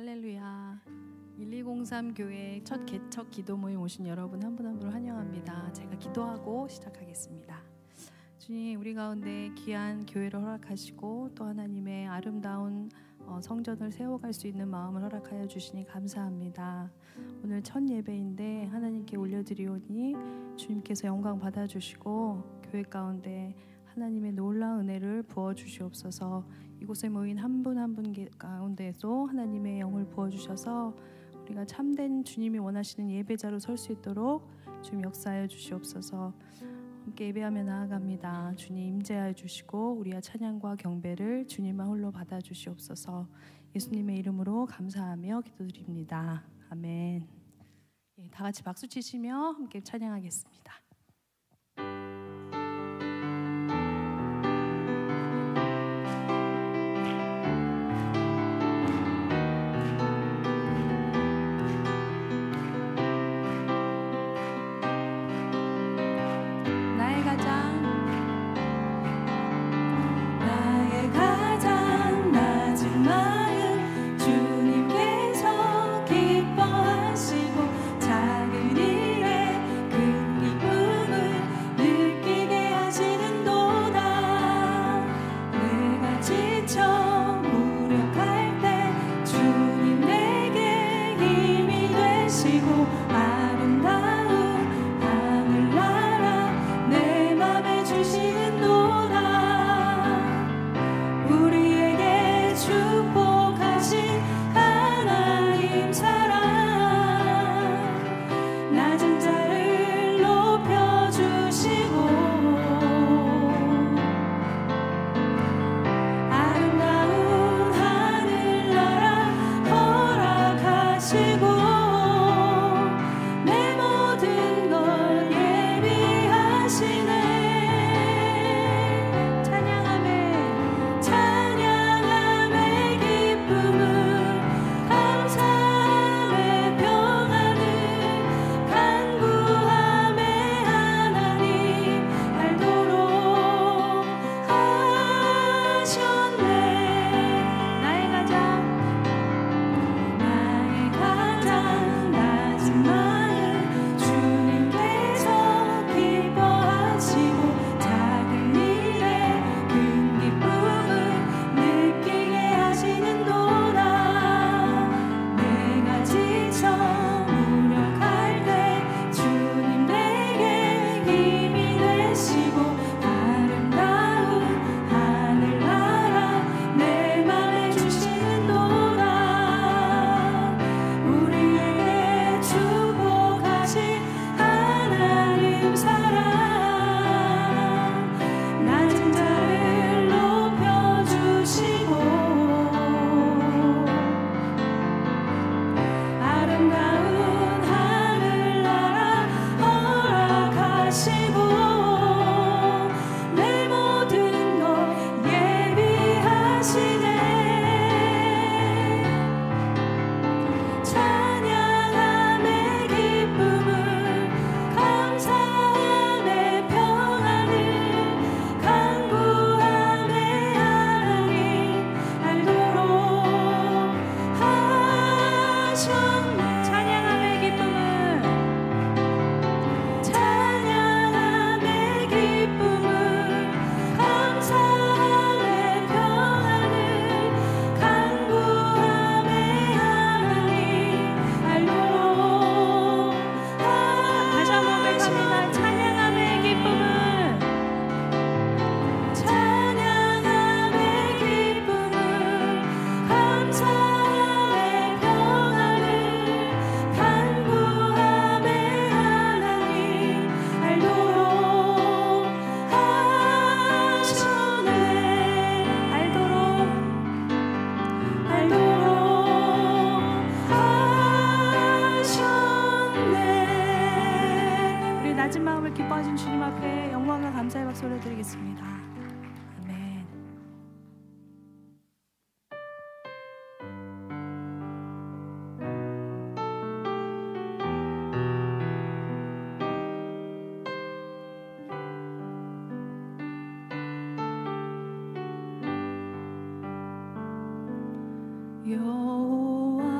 할렐루야. 1203 교회 첫 개척 기도 모임 오신 여러분 한 분 한 분을 환영합니다. 제가 기도하고 시작하겠습니다. 주님, 우리 가운데 귀한 교회를 허락하시고 또 하나님의 아름다운 성전을 세워갈 수 있는 마음을 허락하여 주시니 감사합니다. 오늘 첫 예배인데 하나님께 올려드리오니 주님께서 영광 받아주시고 교회 가운데 하나님의 놀라운 은혜를 부어주시옵소서. 이곳에 모인 한 분 한 분 가운데에도 하나님의 영을 부어주셔서 우리가 참된 주님이 원하시는 예배자로 설 수 있도록 주님 역사하여 주시옵소서. 함께 예배하며 나아갑니다. 주님 임재하여 주시고 우리의 찬양과 경배를 주님만 홀로 받아주시옵소서. 예수님의 이름으로 감사하며 기도드립니다. 아멘. 다 같이 박수 치시며 함께 찬양하겠습니다. 여호와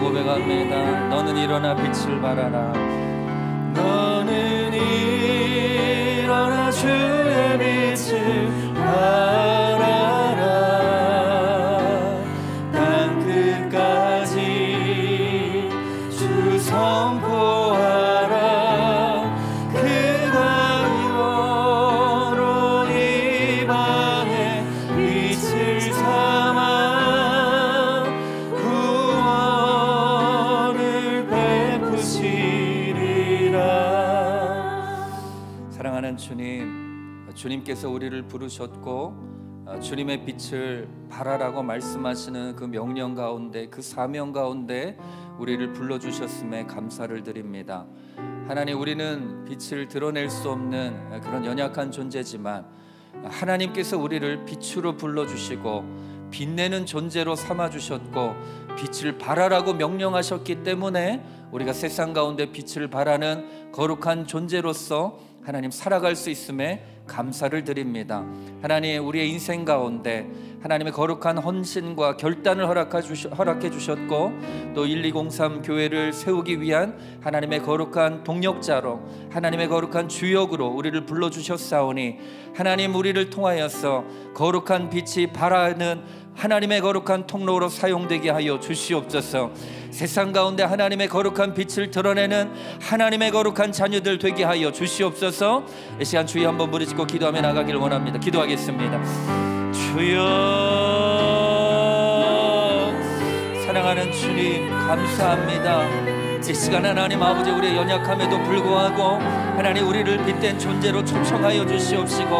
고백합니다. 너는 일어나 빛을 발하라. 너는 일어나 주의 빛을 발하라. 땅 끝까지 주 선포하라. 그가 이어로 이 방에 빛을 삼아 주님께서 우리를 부르셨고 주님의 빛을 발하라고 말씀하시는 그 명령 가운데, 그 사명 가운데 우리를 불러주셨음에 감사를 드립니다. 하나님, 우리는 빛을 드러낼 수 없는 그런 연약한 존재지만 하나님께서 우리를 빛으로 불러주시고 빛내는 존재로 삼아주셨고 빛을 발하라고 명령하셨기 때문에 우리가 세상 가운데 빛을 발하는 거룩한 존재로서 하나님 살아갈 수 있음에 감사를 드립니다. 하나님, 우리의 인생 가운데 하나님의 거룩한 헌신과 결단을 허락해 주셨고 또 1203 교회를 세우기 위한 하나님의 거룩한 동력자로 하나님의 거룩한 주역으로 우리를 불러주셨사오니 하나님, 우리를 통하여서 거룩한 빛이 발하는 하나님의 거룩한 통로로 사용되게 하여 주시옵소서. 세상 가운데 하나님의 거룩한 빛을 드러내는 하나님의 거룩한 자녀들 되게 하여 주시옵소서. 이 시간 주여 한번 부르짖고 기도하며 나가길 원합니다. 기도하겠습니다. 주여, 사랑하는 주님 감사합니다. 이 시간 하나님 아버지, 우리의 연약함에도 불구하고 하나님 우리를 빛된 존재로 초청하여 주시옵시고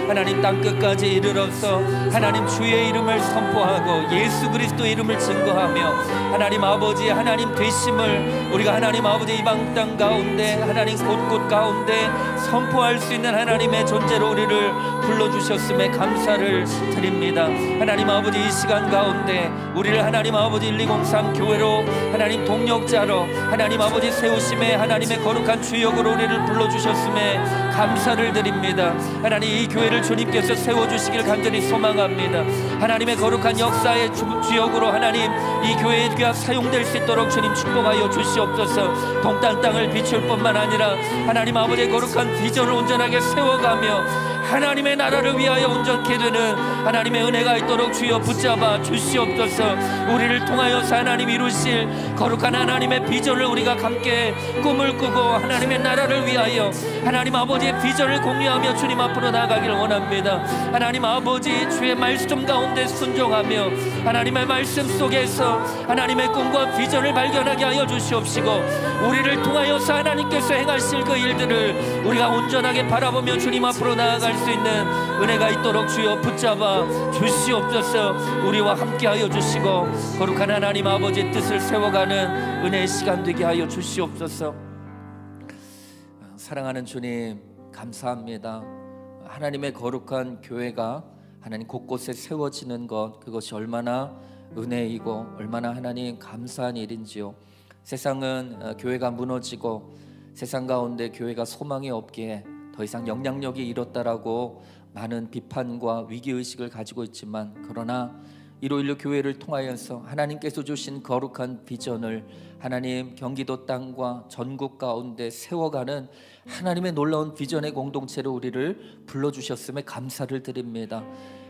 하나님 땅끝까지 이르러서 하나님 주의 이름을 선포하고 예수 그리스도의 이름을 증거하며 하나님 아버지 하나님 되심을 우리가 하나님 아버지 이방 땅 가운데 하나님 곳곳 가운데 선포할 수 있는 하나님의 존재로 우리를 불러주셨음에 감사를 드립니다. 하나님 아버지, 이 시간 가운데 우리를 하나님 아버지 1203 교회로 하나님 동력자로 하나님 아버지 세우심에 하나님의 거룩한 주역으로 우리를 불러주셨음에 감사를 드립니다. 하나님, 이 교회를 주님께서 세워주시길 간절히 소망합니다. 하나님의 거룩한 역사의 주역으로 하나님 이 교회의 귀가 사용될 수 있도록 주님 축복하여 주시옵소서. 동땅 땅을 비출 뿐만 아니라 하나님 아버지의 거룩한 비전을 온전하게 세워가며 하나님의 나라를 위하여 온전케 되는 하나님의 은혜가 있도록 주여 붙잡아 주시옵소서. 우리를 통하여서 하나님 이루실 거룩한 하나님의 비전을 우리가 함께 꿈을 꾸고 하나님의 나라를 위하여 하나님 아버지의 비전을 공유하며 주님 앞으로 나아가길 원합니다. 하나님 아버지, 주의 말씀 가운데 순종하며 하나님의 말씀 속에서 하나님의 꿈과 비전을 발견하게 하여 주시옵시고 우리를 통하여서 하나님께서 행하실 그 일들을 우리가 온전하게 바라보며 주님 앞으로 나아갈 수 있는 은혜가 있도록 주여 붙잡아 주시옵소서. 우리와 함께하여 주시고 거룩한 하나님 아버지의 뜻을 세워가는 은혜의 시간 되게 하여 주시옵소서. 사랑하는 주님 감사합니다. 하나님의 거룩한 교회가 하나님 곳곳에 세워지는 것, 그것이 얼마나 은혜이고 얼마나 하나님 감사한 일인지요. 세상은 교회가 무너지고 세상 가운데 교회가 소망이 없기에 더 이상 영향력이 잃었다라고 많은 비판과 위기의식을 가지고 있지만, 그러나 151 교회를 통하여서 하나님께서 주신 거룩한 비전을 하나님 경기도 땅과 전국 가운데 세워가는 하나님의 놀라운 비전의 공동체로 우리를 불러주셨음에 감사를 드립니다.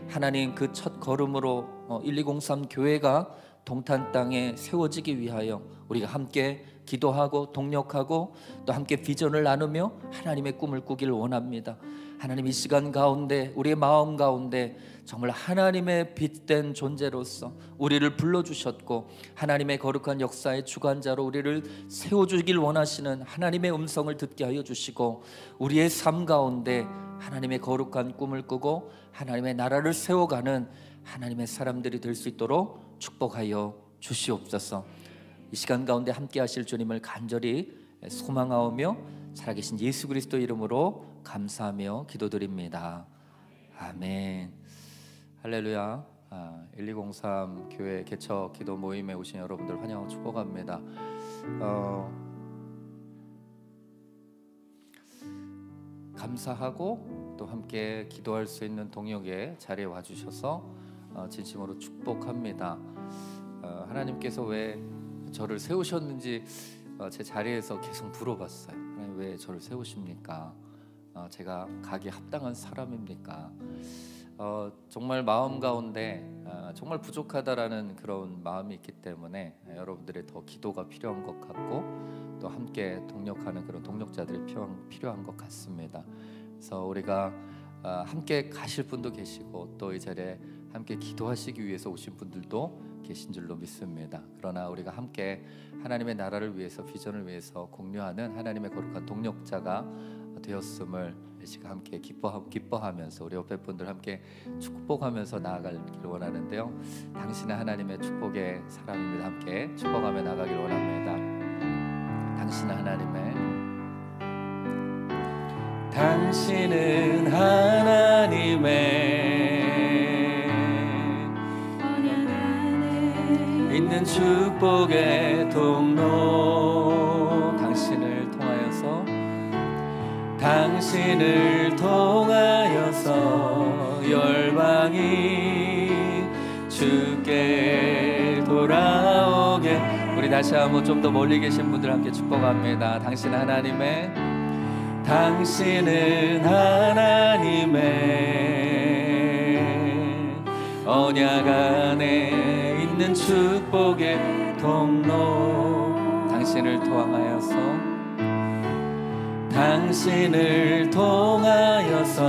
하나님, 그 첫 걸음으로 1203 교회가 동탄 땅에 세워지기 위하여 우리가 함께 기도하고 동력하고 또 함께 비전을 나누며 하나님의 꿈을 꾸길 원합니다. 하나님, 이 시간 가운데 우리의 마음 가운데 정말 하나님의 빛된 존재로서 우리를 불러주셨고 하나님의 거룩한 역사의 주관자로 우리를 세워주길 원하시는 하나님의 음성을 듣게 하여 주시고 우리의 삶 가운데 하나님의 거룩한 꿈을 꾸고 하나님의 나라를 세워가는 하나님의 사람들이 될 수 있도록 축복하여 주시옵소서. 이 시간 가운데 함께 하실 주님을 간절히 소망하오며 살아계신 예수 그리스도 이름으로 감사하며 기도드립니다. 아멘. 할렐루야. 1203 교회 개척 기도 모임에 오신 여러분들 환영하고 축복합니다. 감사하고 또 함께 기도할 수 있는 동역의 자리에 와주셔서 진심으로 축복합니다. 하나님께서 왜 저를 세우셨는지 제 자리에서 계속 물어봤어요. 하나님, 왜 저를 세우십니까? 제가 가기에 합당한 사람입니까? 정말 마음 가운데 정말 부족하다라는 그런 마음이 있기 때문에 여러분들의 더 기도가 필요한 것 같고 또 함께 동력하는 그런 동력자들이 필요한 것 같습니다. 그래서 우리가 함께 가실 분도 계시고 또 이 자리에 함께 기도하시기 위해서 오신 분들도 계신 줄로 믿습니다. 그러나 우리가 함께 하나님의 나라를 위해서 비전을 위해서 공유하는 하나님의 거룩한 동력자가 되었음을 이 시간 함께 기뻐하면서 우리 옆에 분들 함께 축복하면서 나아가길 원하는데요. 당신은 하나님의 축복의 사람입니다. 함께 축복하며 나아가길 원합니다. 당신은 하나님의 당신은 하나님의 있는 축복의 통로. 당신을 통하여서 열방이 주께 돌아오게. 우리 다시 한번 좀 더 멀리 계신 분들 함께 축복합니다. 당신은 하나님의 언약 안에 있는 축복의 통로. 당신을 통하여서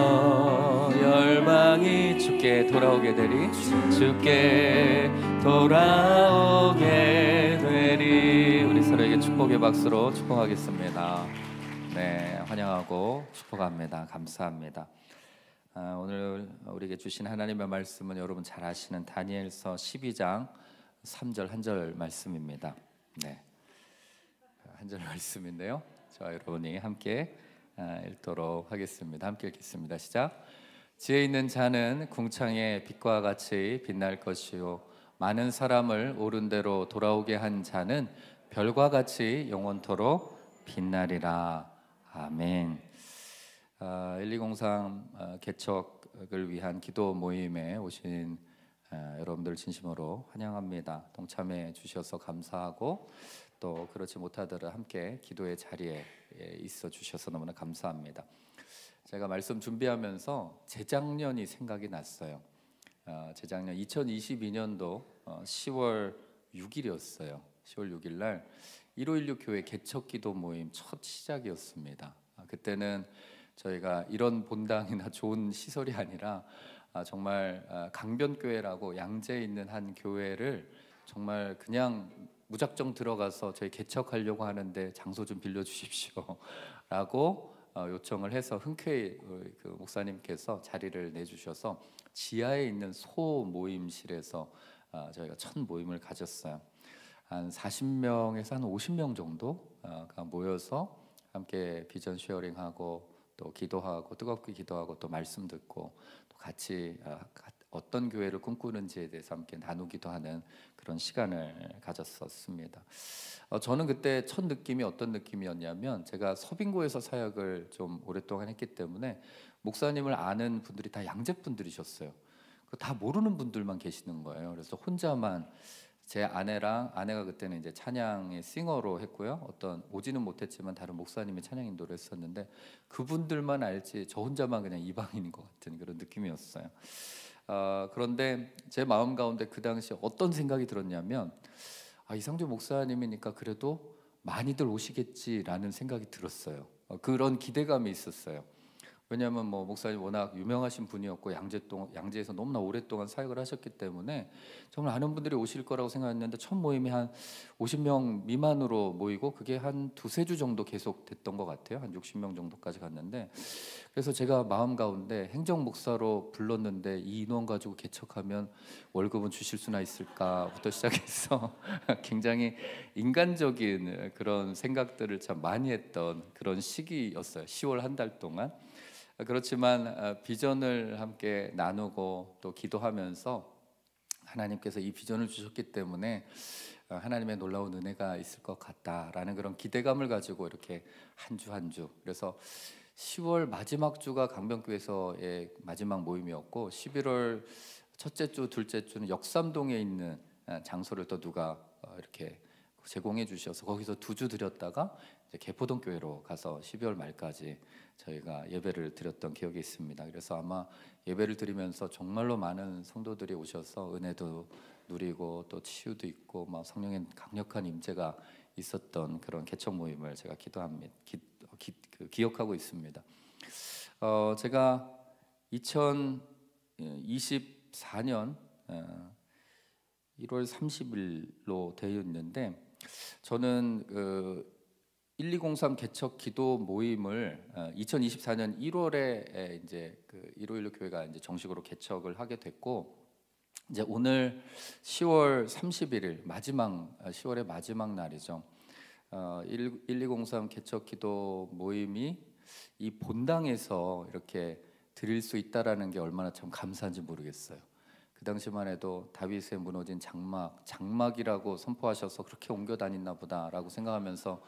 열방이 주께 돌아오게 되리. 우리 서로에게 축복의 박수로 축복하겠습니다. 네, 환영하고 축복합니다. 감사합니다. 오늘 우리에게 주신 하나님의 말씀은 여러분 잘 아시는 다니엘서 12장 3절 한 절 말씀입니다. 네, 한 절 말씀인데요. 저와 여러분이 함께 읽도록 하겠습니다. 함께 읽겠습니다. 시작. 지혜 있는 자는 궁창의 빛과 같이 빛날 것이요 많은 사람을 옳은 대로 돌아오게 한 자는 별과 같이 영원토록 빛나리라. 아멘. 1203 개척을 위한 기도 모임에 오신 여러분들 진심으로 환영합니다. 동참해 주셔서 감사하고 또 그렇지 못하더라도 함께 기도의 자리에 있어 주셔서 너무나 감사합니다. 제가 말씀 준비하면서 재작년이 생각이 났어요. 재작년 2022년도 10월 6일이었어요. 10월 6일 날 1516 교회 개척기도 모임 첫 시작이었습니다. 그때는 저희가 이런 본당이나 좋은 시설이 아니라 정말 강변교회라고 양재에 있는 한 교회를 정말 그냥 무작정 들어가서 저희 개척하려고 하는데 장소 좀 빌려주십시오 라고 요청을 해서 흔쾌히 그 목사님께서 자리를 내주셔서 지하에 있는 소 모임실에서 저희가 첫 모임을 가졌어요. 한 40명에서 한 50명 정도가 모여서 함께 비전 쉐어링하고 또 기도하고 뜨겁게 기도하고 또 말씀 듣고 또 같이 어떤 교회를 꿈꾸는지에 대해서 함께 나누기도 하는 그런 시간을 가졌었습니다. 저는 그때 첫 느낌이 어떤 느낌이었냐면 제가 서빙고에서 사역을 좀 오랫동안 했기 때문에 목사님을 아는 분들이 다 양재 분들이셨어요. 다 모르는 분들만 계시는 거예요. 그래서 혼자만 제 아내가 그때는 이제 찬양의 싱어로 했고요. 어떤 오지는 못했지만 다른 목사님이 찬양 인도를 했었는데 그분들만 알지 저 혼자만 그냥 이방인인 것 같은 그런 느낌이었어요. 그런데 제 마음 가운데 그 당시 어떤 생각이 들었냐면 이상주 목사님이니까 그래도 많이들 오시겠지라는 생각이 들었어요. 그런 기대감이 있었어요. 왜냐하면 목사님 워낙 유명하신 분이었고 양재에서 너무나 오랫동안 사역을 하셨기 때문에 정말 많은 분들이 오실 거라고 생각했는데 첫 모임이 한 50명 미만으로 모이고 그게 한 두세 주 정도 계속 됐던 것 같아요. 한 60명 정도까지 갔는데 그래서 제가 마음 가운데 행정목사로 불렀는데 이 인원 가지고 개척하면 월급은 주실 수나 있을까부터 시작해서 굉장히 인간적인 그런 생각들을 참 많이 했던 그런 시기였어요. 10월 한 달 동안. 그렇지만 비전을 함께 나누고 또 기도하면서 하나님께서 이 비전을 주셨기 때문에 하나님의 놀라운 은혜가 있을 것 같다라는 그런 기대감을 가지고 이렇게 한 주 한 주. 그래서 10월 마지막 주가 강변교회에서의 마지막 모임이었고 11월 첫째 주, 둘째 주는 역삼동에 있는 장소를 또 누가 이렇게 제공해 주셔서 거기서 2주 드렸다가 이제 개포동 교회로 가서 12월 말까지 저희가 예배를 드렸던 기억이 있습니다. 그래서 아마 예배를 드리면서 정말로 많은 성도들이 오셔서 은혜도 누리고 또 치유도 있고 막 성령의 강력한 임재가 있었던 그런 개척 모임을 제가 기억하고 있습니다. 제가 2024년 1월 30일로 되어 있는데 저는 1203 개척 기도 모임을 2024년 1월에 이제 1516 교회가 이제 정식으로 개척을 하게 됐고 이제 오늘 10월 31일 10월의 마지막 날이죠. 1203 개척 기도 모임이 이 본당에서 이렇게 드릴 수 있다라는 게 얼마나 참 감사한지 모르겠어요. 그 당시만 해도 다윗의 무너진 장막이라고 선포하셔서 그렇게 옮겨 다녔나 보다라고 생각하면서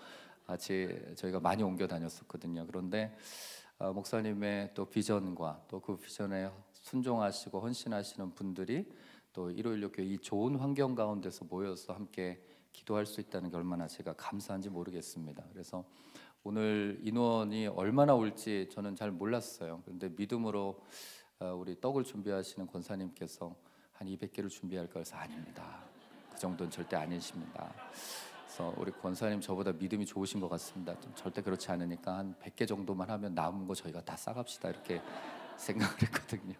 저희가 많이 옮겨 다녔었거든요. 그런데 목사님의 또 비전과 또 그 비전에 순종하시고 헌신하시는 분들이 또 151 교회 이 좋은 환경 가운데서 모여서 함께 기도할 수 있다는 게 얼마나 제가 감사한지 모르겠습니다. 그래서 오늘 인원이 얼마나 올지 저는 잘 몰랐어요. 그런데 믿음으로 우리 떡을 준비하시는 권사님께서 한 200개를 준비할까 해서 아닙니다. 그 정도는 절대 아니십니다. 그래서 우리 권사님 저보다 믿음이 좋으신 것 같습니다. 좀 절대 그렇지 않으니까 한 100개 정도만 하면 남은 거 저희가 다 싸갑시다 이렇게 생각을 했거든요.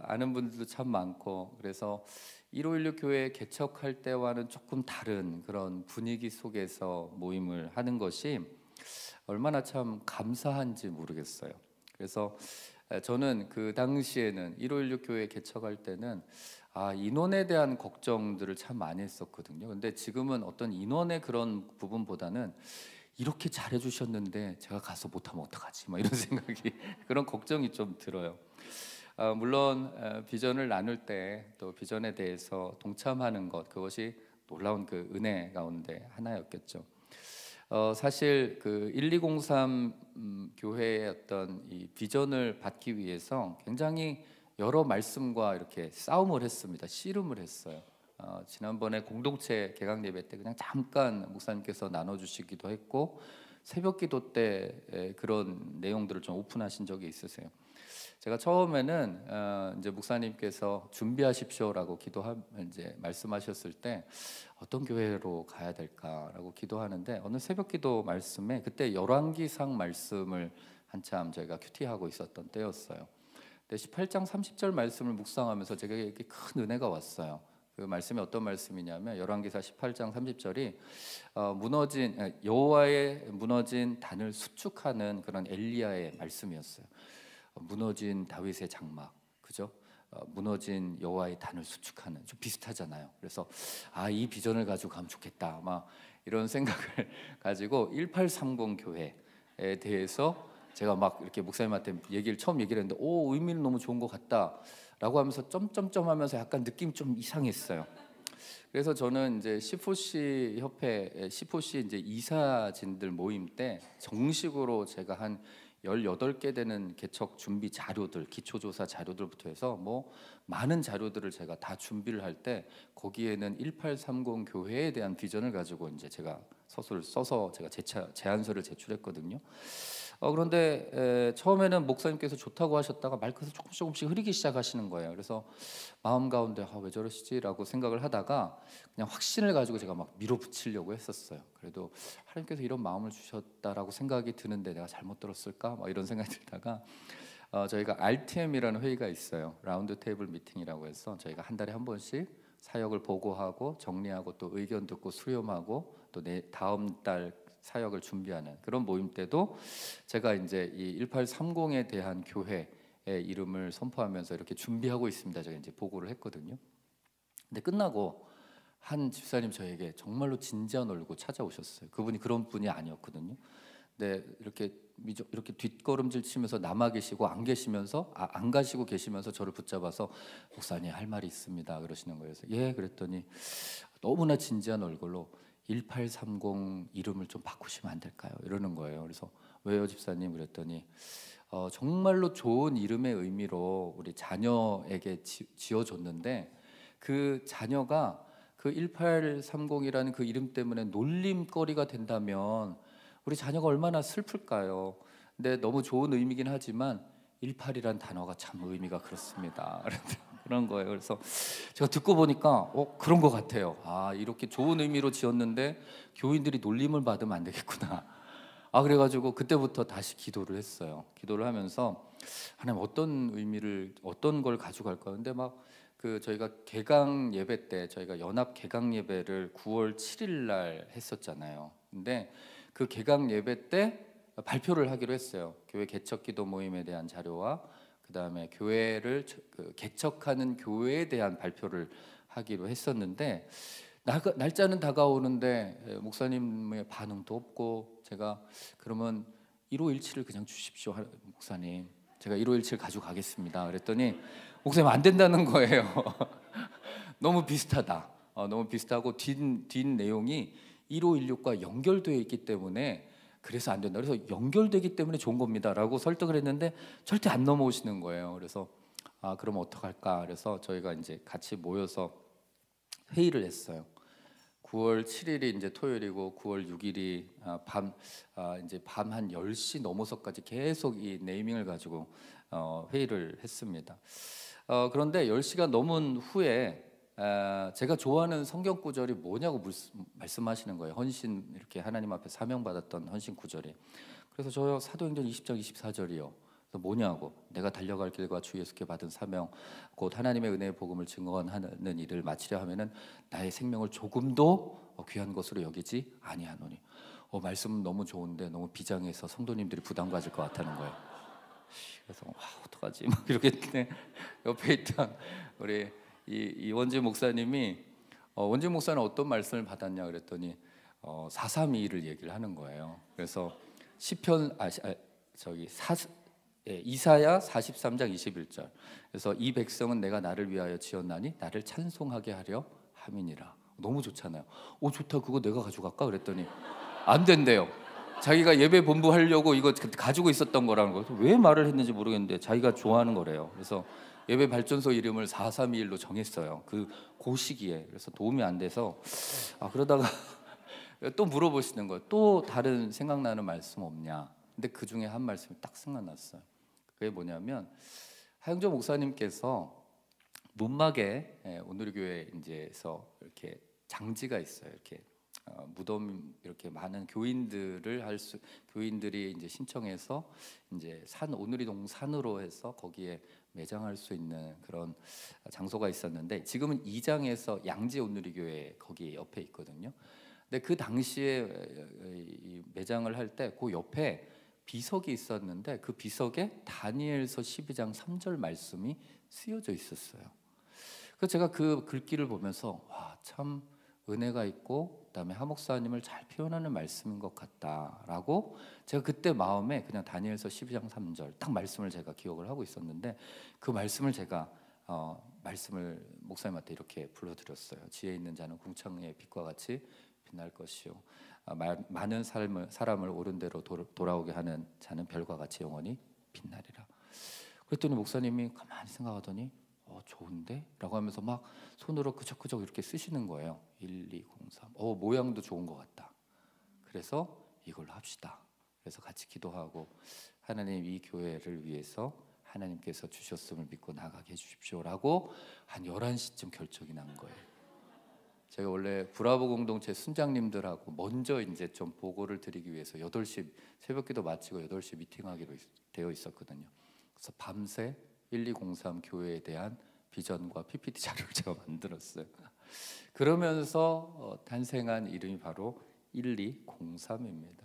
아는 분들도 참 많고 그래서 1516 교회 개척할 때와는 조금 다른 그런 분위기 속에서 모임을 하는 것이 얼마나 참 감사한지 모르겠어요. 그래서 저는 그 당시에는 1516 교회 개척할 때는 인원에 대한 걱정들을 참 많이 했었거든요. 근데 지금은 어떤 인원의 그런 부분보다는 이렇게 잘해 주셨는데 제가 가서 못하면 어떡하지? 막 이런 생각이 그런 걱정이 좀 들어요. 물론 비전을 나눌 때 또 비전에 대해서 동참하는 것 그것이 놀라운 그 은혜 가운데 하나였겠죠. 사실 그 1203 교회의 어떤 이 비전을 받기 위해서 굉장히 여러 말씀과 이렇게 싸움을 했습니다. 씨름을 했어요. 지난번에 공동체 개강 예배 때 그냥 잠깐 목사님께서 나눠주시기도 했고 새벽기도 때 그런 내용들을 좀 오픈하신 적이 있으세요. 제가 처음에는 이제 목사님께서 준비하십시오라고 이제 말씀하셨을 때 어떤 교회로 가야 될까라고 기도하는데 어느 새벽기도 말씀에 그때 열왕기상 말씀을 한참 저희가 큐티하고 있었던 때였어요. 근데 18장 30절 말씀을 묵상하면서 제게 큰 은혜가 왔어요. 그 말씀이 어떤 말씀이냐면 열왕기사 18장 30절이 여호와의 무너진 단을 수축하는 그런 엘리야의 말씀이었어요. 무너진 다윗의 장막, 그죠? 무너진 여호와의 단을 수축하는 좀 비슷하잖아요. 그래서 이 비전을 가지고 가면 좋겠다, 막 이런 생각을 가지고 1830 교회에 대해서 제가 막 이렇게 목사님한테 처음 얘기를 했는데 의미는 너무 좋은 것 같다라고 하면서 점점점 하면서 약간 느낌 좀 이상했어요. 그래서 저는 이제 C4C 협회 C4C 이제 이사진들 모임 때 정식으로 제가 한 18개 되는 개척 준비 자료들, 기초조사 자료들부터 해서 뭐 많은 자료들을 제가 다 준비를 할 때 거기에는 1830 교회에 대한 비전을 가지고 이제 제가 서술을 써서 제가 제안서를 제출했거든요. 그런데 처음에는 목사님께서 좋다고 하셨다가 말끝을 조금씩 흐리기 시작하시는 거예요. 그래서 마음 가운데 왜 저러시지라고 생각을 하다가 그냥 확신을 가지고 제가 막 밀어붙이려고 했었어요. 그래도 하나님께서 이런 마음을 주셨다라고 생각이 드는데 내가 잘못 들었을까? 막 이런 생각이 들다가 저희가 RTM이라는 회의가 있어요. 라운드 테이블 미팅이라고 해서 저희가 한 달에 한 번씩 사역을 보고하고 정리하고 또 의견 듣고 수렴하고 또 다음 달 사역을 준비하는 그런 모임 때도 제가 이제 이 1830에 대한 교회의 이름을 선포하면서 이렇게 준비하고 있습니다. 제가 이제 보고를 했거든요. 근데 끝나고 한 집사님 저에게 정말로 진지한 얼굴 찾아오셨어요. 그분이 그런 분이 아니었거든요. 근데 이렇게 뒷걸음질 치면서 남아 계시고 안 계시면서 안 가시고 계시면서 저를 붙잡아서 목사님 할 말이 있습니다 그러시는 거예요. 그래서 예 그랬더니 너무나 진지한 얼굴로 1830 이름을 좀 바꾸시면 안 될까요? 이러는 거예요. 그래서 왜요 집사님? 그랬더니 정말로 좋은 이름의 의미로 우리 자녀에게 지어줬는데 그 자녀가 그 1830이라는 그 이름 때문에 놀림거리가 된다면 우리 자녀가 얼마나 슬플까요? 근데 너무 좋은 의미긴 하지만 18이란 단어가 참 의미가 그렇습니다. 그런 거예요. 그래서 제가 듣고 보니까 그런 것 같아요. 이렇게 좋은 의미로 지었는데 교인들이 놀림을 받으면 안 되겠구나. 그래가지고 그때부터 다시 기도를 했어요. 기도를 하면서 하나님 어떤 걸 가져갈까? 근데 막 저희가 개강 예배 때 저희가 연합 개강 예배를 9월 7일 날 했었잖아요. 근데 그 개강 예배 때 발표를 하기로 했어요. 교회 개척 기도 모임에 대한 자료와 그 다음에 교회를 개척하는 교회에 대한 발표를 하기로 했었는데 날짜는 다가오는데 목사님의 반응도 없고, 제가 그러면 1517을 그냥 주십시오 목사님, 제가 1517 가지고 가겠습니다 그랬더니 목사님 안 된다는 거예요. 너무 비슷하다. 너무 비슷하고 뒷 내용이 1516과 연결되어 있기 때문에 그래서 안 된다. 그래서 연결되기 때문에 좋은 겁니다 라고 설득을 했는데 절대 안 넘어오시는 거예요. 그래서 그럼 어떡할까. 그래서 저희가 이제 같이 모여서 회의를 했어요. 9월 7일이 이제 토요일이고 9월 6일이 이제 밤 한 10시 넘어서까지 계속 이 네이밍을 가지고 회의를 했습니다. 그런데 10시가 넘은 후에 제가 좋아하는 성경 구절이 뭐냐고 말씀하시는 거예요. 헌신, 이렇게 하나님 앞에 사명받았던 헌신 구절이. 그래서 저요, 사도행전 20장 24절이요. 그래서 뭐냐고, 내가 달려갈 길과 주 예수께 받은 사명 곧 하나님의 은혜의 복음을 증언하는 일을 마치려 하면은 나의 생명을 조금도 귀한 것으로 여기지 아니하노니. 말씀 너무 좋은데 너무 비장해서 성도님들이 부담 가질 것 같다는 거예요. 그래서 어떡하지 막 이렇게 했는데 옆에 있던 우리 이원재 목사님이 원재 목사는 어떤 말씀을 받았냐 그랬더니 432를 얘기를 하는 거예요. 그래서 시편 이사야 43장 21절. 그래서 이 백성은 내가 나를 위하여 지었나니 나를 찬송하게 하려 함이니라. 너무 좋잖아요. 좋다, 그거 내가 가져갈까 그랬더니 안 된대요. 자기가 예배 본부 하려고 이거 가지고 있었던 거라는 거예요. 왜 말을 했는지 모르겠는데 자기가 좋아하는 거래요. 그래서 예배 발전소 이름을 431로 정했어요. 그 시기에. 그래서 도움이 안 돼서 그러다가 또 물어보시는 거예요. 또 다른 생각나는 말씀 없냐. 근데 그 중에 한 말씀이 딱 생각났어요. 그게 뭐냐면 하영조 목사님께서 문막에 온누리교회 이제서 이렇게 장지가 있어요. 이렇게 무덤, 이렇게 많은 교인들이 이제 신청해서 이제 온누리동 산으로 해서 거기에 매장할 수 있는 그런 장소가 있었는데 지금은 이장에서 양지 온누리교회 거기 옆에 있거든요. 근데 그 당시에 이 매장을 할 때 그 옆에 비석이 있었는데 그 비석에 다니엘서 12장 3절 말씀이 쓰여져 있었어요. 그래서 제가 그 글귀를 보면서 참 은혜가 있고 그다음에 하 목사님을 잘 표현하는 말씀인 것 같다라고 제가 그때 마음에 그냥 다니엘서 12장 3절 딱 말씀을 제가 기억을 하고 있었는데 그 말씀을 제가 말씀을 목사님한테 이렇게 불러드렸어요. 지혜 있는 자는 궁창의 빛과 같이 빛날 것이요 많은 사람을 옳은 대로 돌아오게 하는 자는 별과 같이 영원히 빛나리라. 그랬더니 목사님이 가만히 생각하더니 좋은데? 라고 하면서 막 손으로 그적그적 이렇게 쓰시는 거예요. 1, 2, 0, 3 모양도 좋은 것 같다. 그래서 이걸로 합시다. 그래서 같이 기도하고 하나님 이 교회를 위해서 하나님께서 주셨음을 믿고 나가게 해주십시오 라고 한 11시쯤 결정이 난 거예요. 제가 원래 브라보 공동체 순장님들하고 먼저 이제 좀 보고를 드리기 위해서 8시 새벽기도 마치고 8시 미팅하기로 되어 있었거든요. 그래서 밤새 1203 교회에 대한 비전과 PPT 자료를 제가 만들었어요. 그러면서 탄생한 이름이 바로 1203입니다.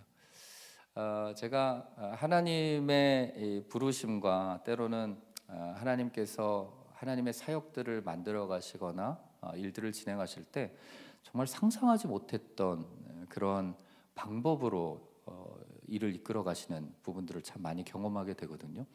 제가 하나님의 부르심과 때로는 하나님께서 하나님의 사역들을 만들어 가시거나 일들을 진행하실 때 정말 상상하지 못했던 그런 방법으로 일을 이끌어 가시는 부분들을 참 많이 경험하게 되거든요.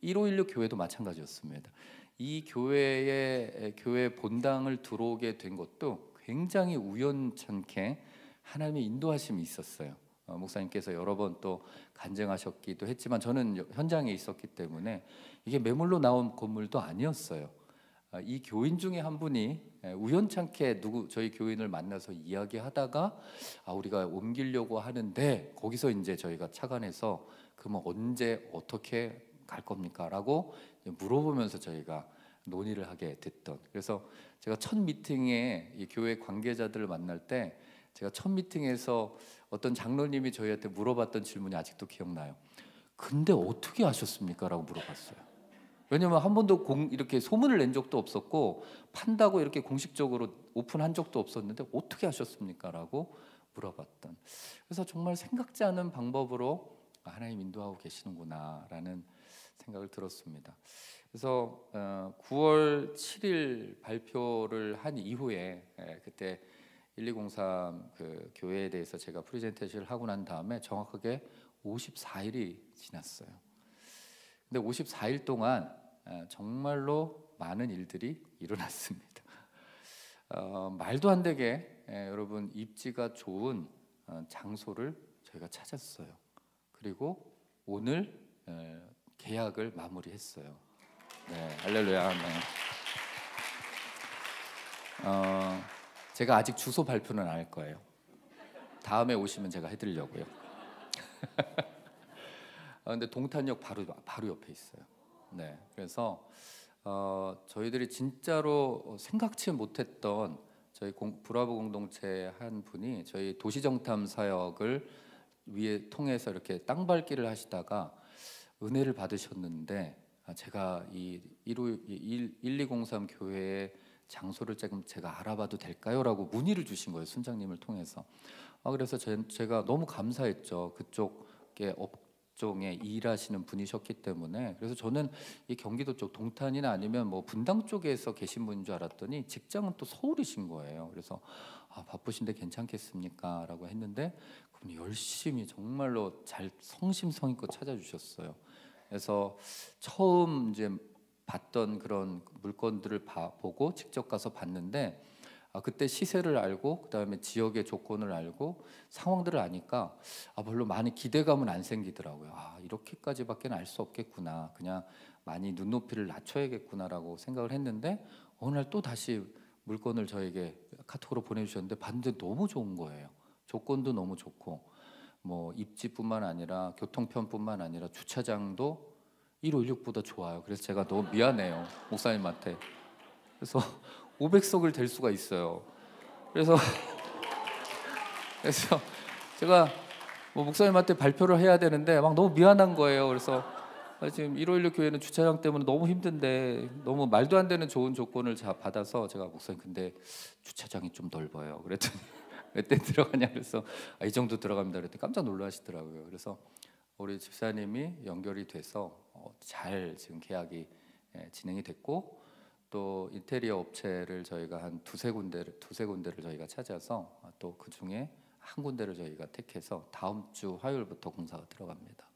1516 교회도 마찬가지였습니다. 이 교회 본당을 들어오게 된 것도 굉장히 우연찮게 하나님의 인도하심이 있었어요. 목사님께서 여러 번 또 간증하셨기도 했지만 저는 현장에 있었기 때문에 이게 매물로 나온 건물도 아니었어요. 이 교인 중에 한 분이 우연찮게 저희 교인을 만나서 이야기하다가 우리가 옮기려고 하는데 거기서 이제 저희가 착안해서 그러면 언제 어떻게 갈 겁니까? 라고 물어보면서 저희가 논의를 하게 됐던. 그래서 제가 첫 미팅에 이 교회 관계자들을 만날 때 제가 첫 미팅에서 어떤 장로님이 저희한테 물어봤던 질문이 아직도 기억나요. 근데 어떻게 아셨습니까? 라고 물어봤어요. 왜냐면 한 번도 이렇게 소문을 낸 적도 없었고 판다고 이렇게 공식적으로 오픈한 적도 없었는데 어떻게 하셨습니까? 라고 물어봤던. 그래서 정말 생각지 않은 방법으로 하나님 인도하고 계시는구나 라는 생각을 들었습니다. 그래서 9월 7일 발표를 한 이후에 그때 1203 그 교회에 대해서 제가 프레젠테이션을 하고 난 다음에 정확하게 54일이 지났어요. 근데 54일 동안 정말로 많은 일들이 일어났습니다. 말도 안 되게 여러분 입지가 좋은 장소를 저희가 찾았어요. 그리고 오늘 계약을 마무리했어요. 네, 할렐루야. 네. 제가 아직 주소 발표는 안 할 거예요. 다음에 오시면 제가 해드리려고요. 근데 동탄역 바로 옆에 있어요. 네, 그래서 저희들이 진짜로 생각치 못했던 저희 브라보 공동체 한 분이 저희 도시정탐 사역을 위에 통해서 이렇게 땅밟기를 하시다가 은혜를 받으셨는데 제가 이 1203 교회의 장소를 조금 제가 알아봐도 될까요? 라고 문의를 주신 거예요. 순장님을 통해서. 그래서 제가 너무 감사했죠. 그쪽에 업종에 일하시는 분이셨기 때문에. 그래서 저는 이 경기도 쪽 동탄이나 아니면 뭐 분당 쪽에서 계신 분인 줄 알았더니 직장은 또 서울이신 거예요. 그래서 바쁘신데 괜찮겠습니까? 라고 했는데 그분이 열심히 정말로 잘 성심성의껏 찾아주셨어요. 그래서 처음 이제 봤던 그런 물건들을 보고 직접 가서 봤는데 그때 시세를 알고 그다음에 지역의 조건을 알고 상황들을 아니까 별로 많이 기대감은 안 생기더라고요. 이렇게까지밖에 알 수 없겠구나. 그냥 많이 눈높이를 낮춰야겠구나라고 생각을 했는데 어느 날 또 다시 물건을 저에게 카톡으로 보내주셨는데 봤는데 너무 좋은 거예요. 조건도 너무 좋고 뭐 입지뿐만 아니라 교통편뿐만 아니라 주차장도 1516보다 좋아요. 그래서 제가 너무 미안해요, 목사님한테. 그래서 500석을 댈 수가 있어요. 그래서 제가 뭐 목사님한테 발표를 해야 되는데 막 너무 미안한 거예요. 그래서 지금 1516 교회는 주차장 때문에 너무 힘든데 너무 말도 안 되는 좋은 조건을 받아서 제가 목사님 근데 주차장이 좀 넓어요. 그랬더니 몇 대 들어가냐 그래서 이 정도 들어갑니다. 그랬더니 깜짝 놀라시더라고요. 그래서 우리 집사님이 연결이 돼서 잘 지금 계약이 진행이 됐고 또 인테리어 업체를 저희가 한 두세 군데를 저희가 찾아서 또 그 중에 한 군데를 저희가 택해서 다음 주 화요일부터 공사가 들어갑니다.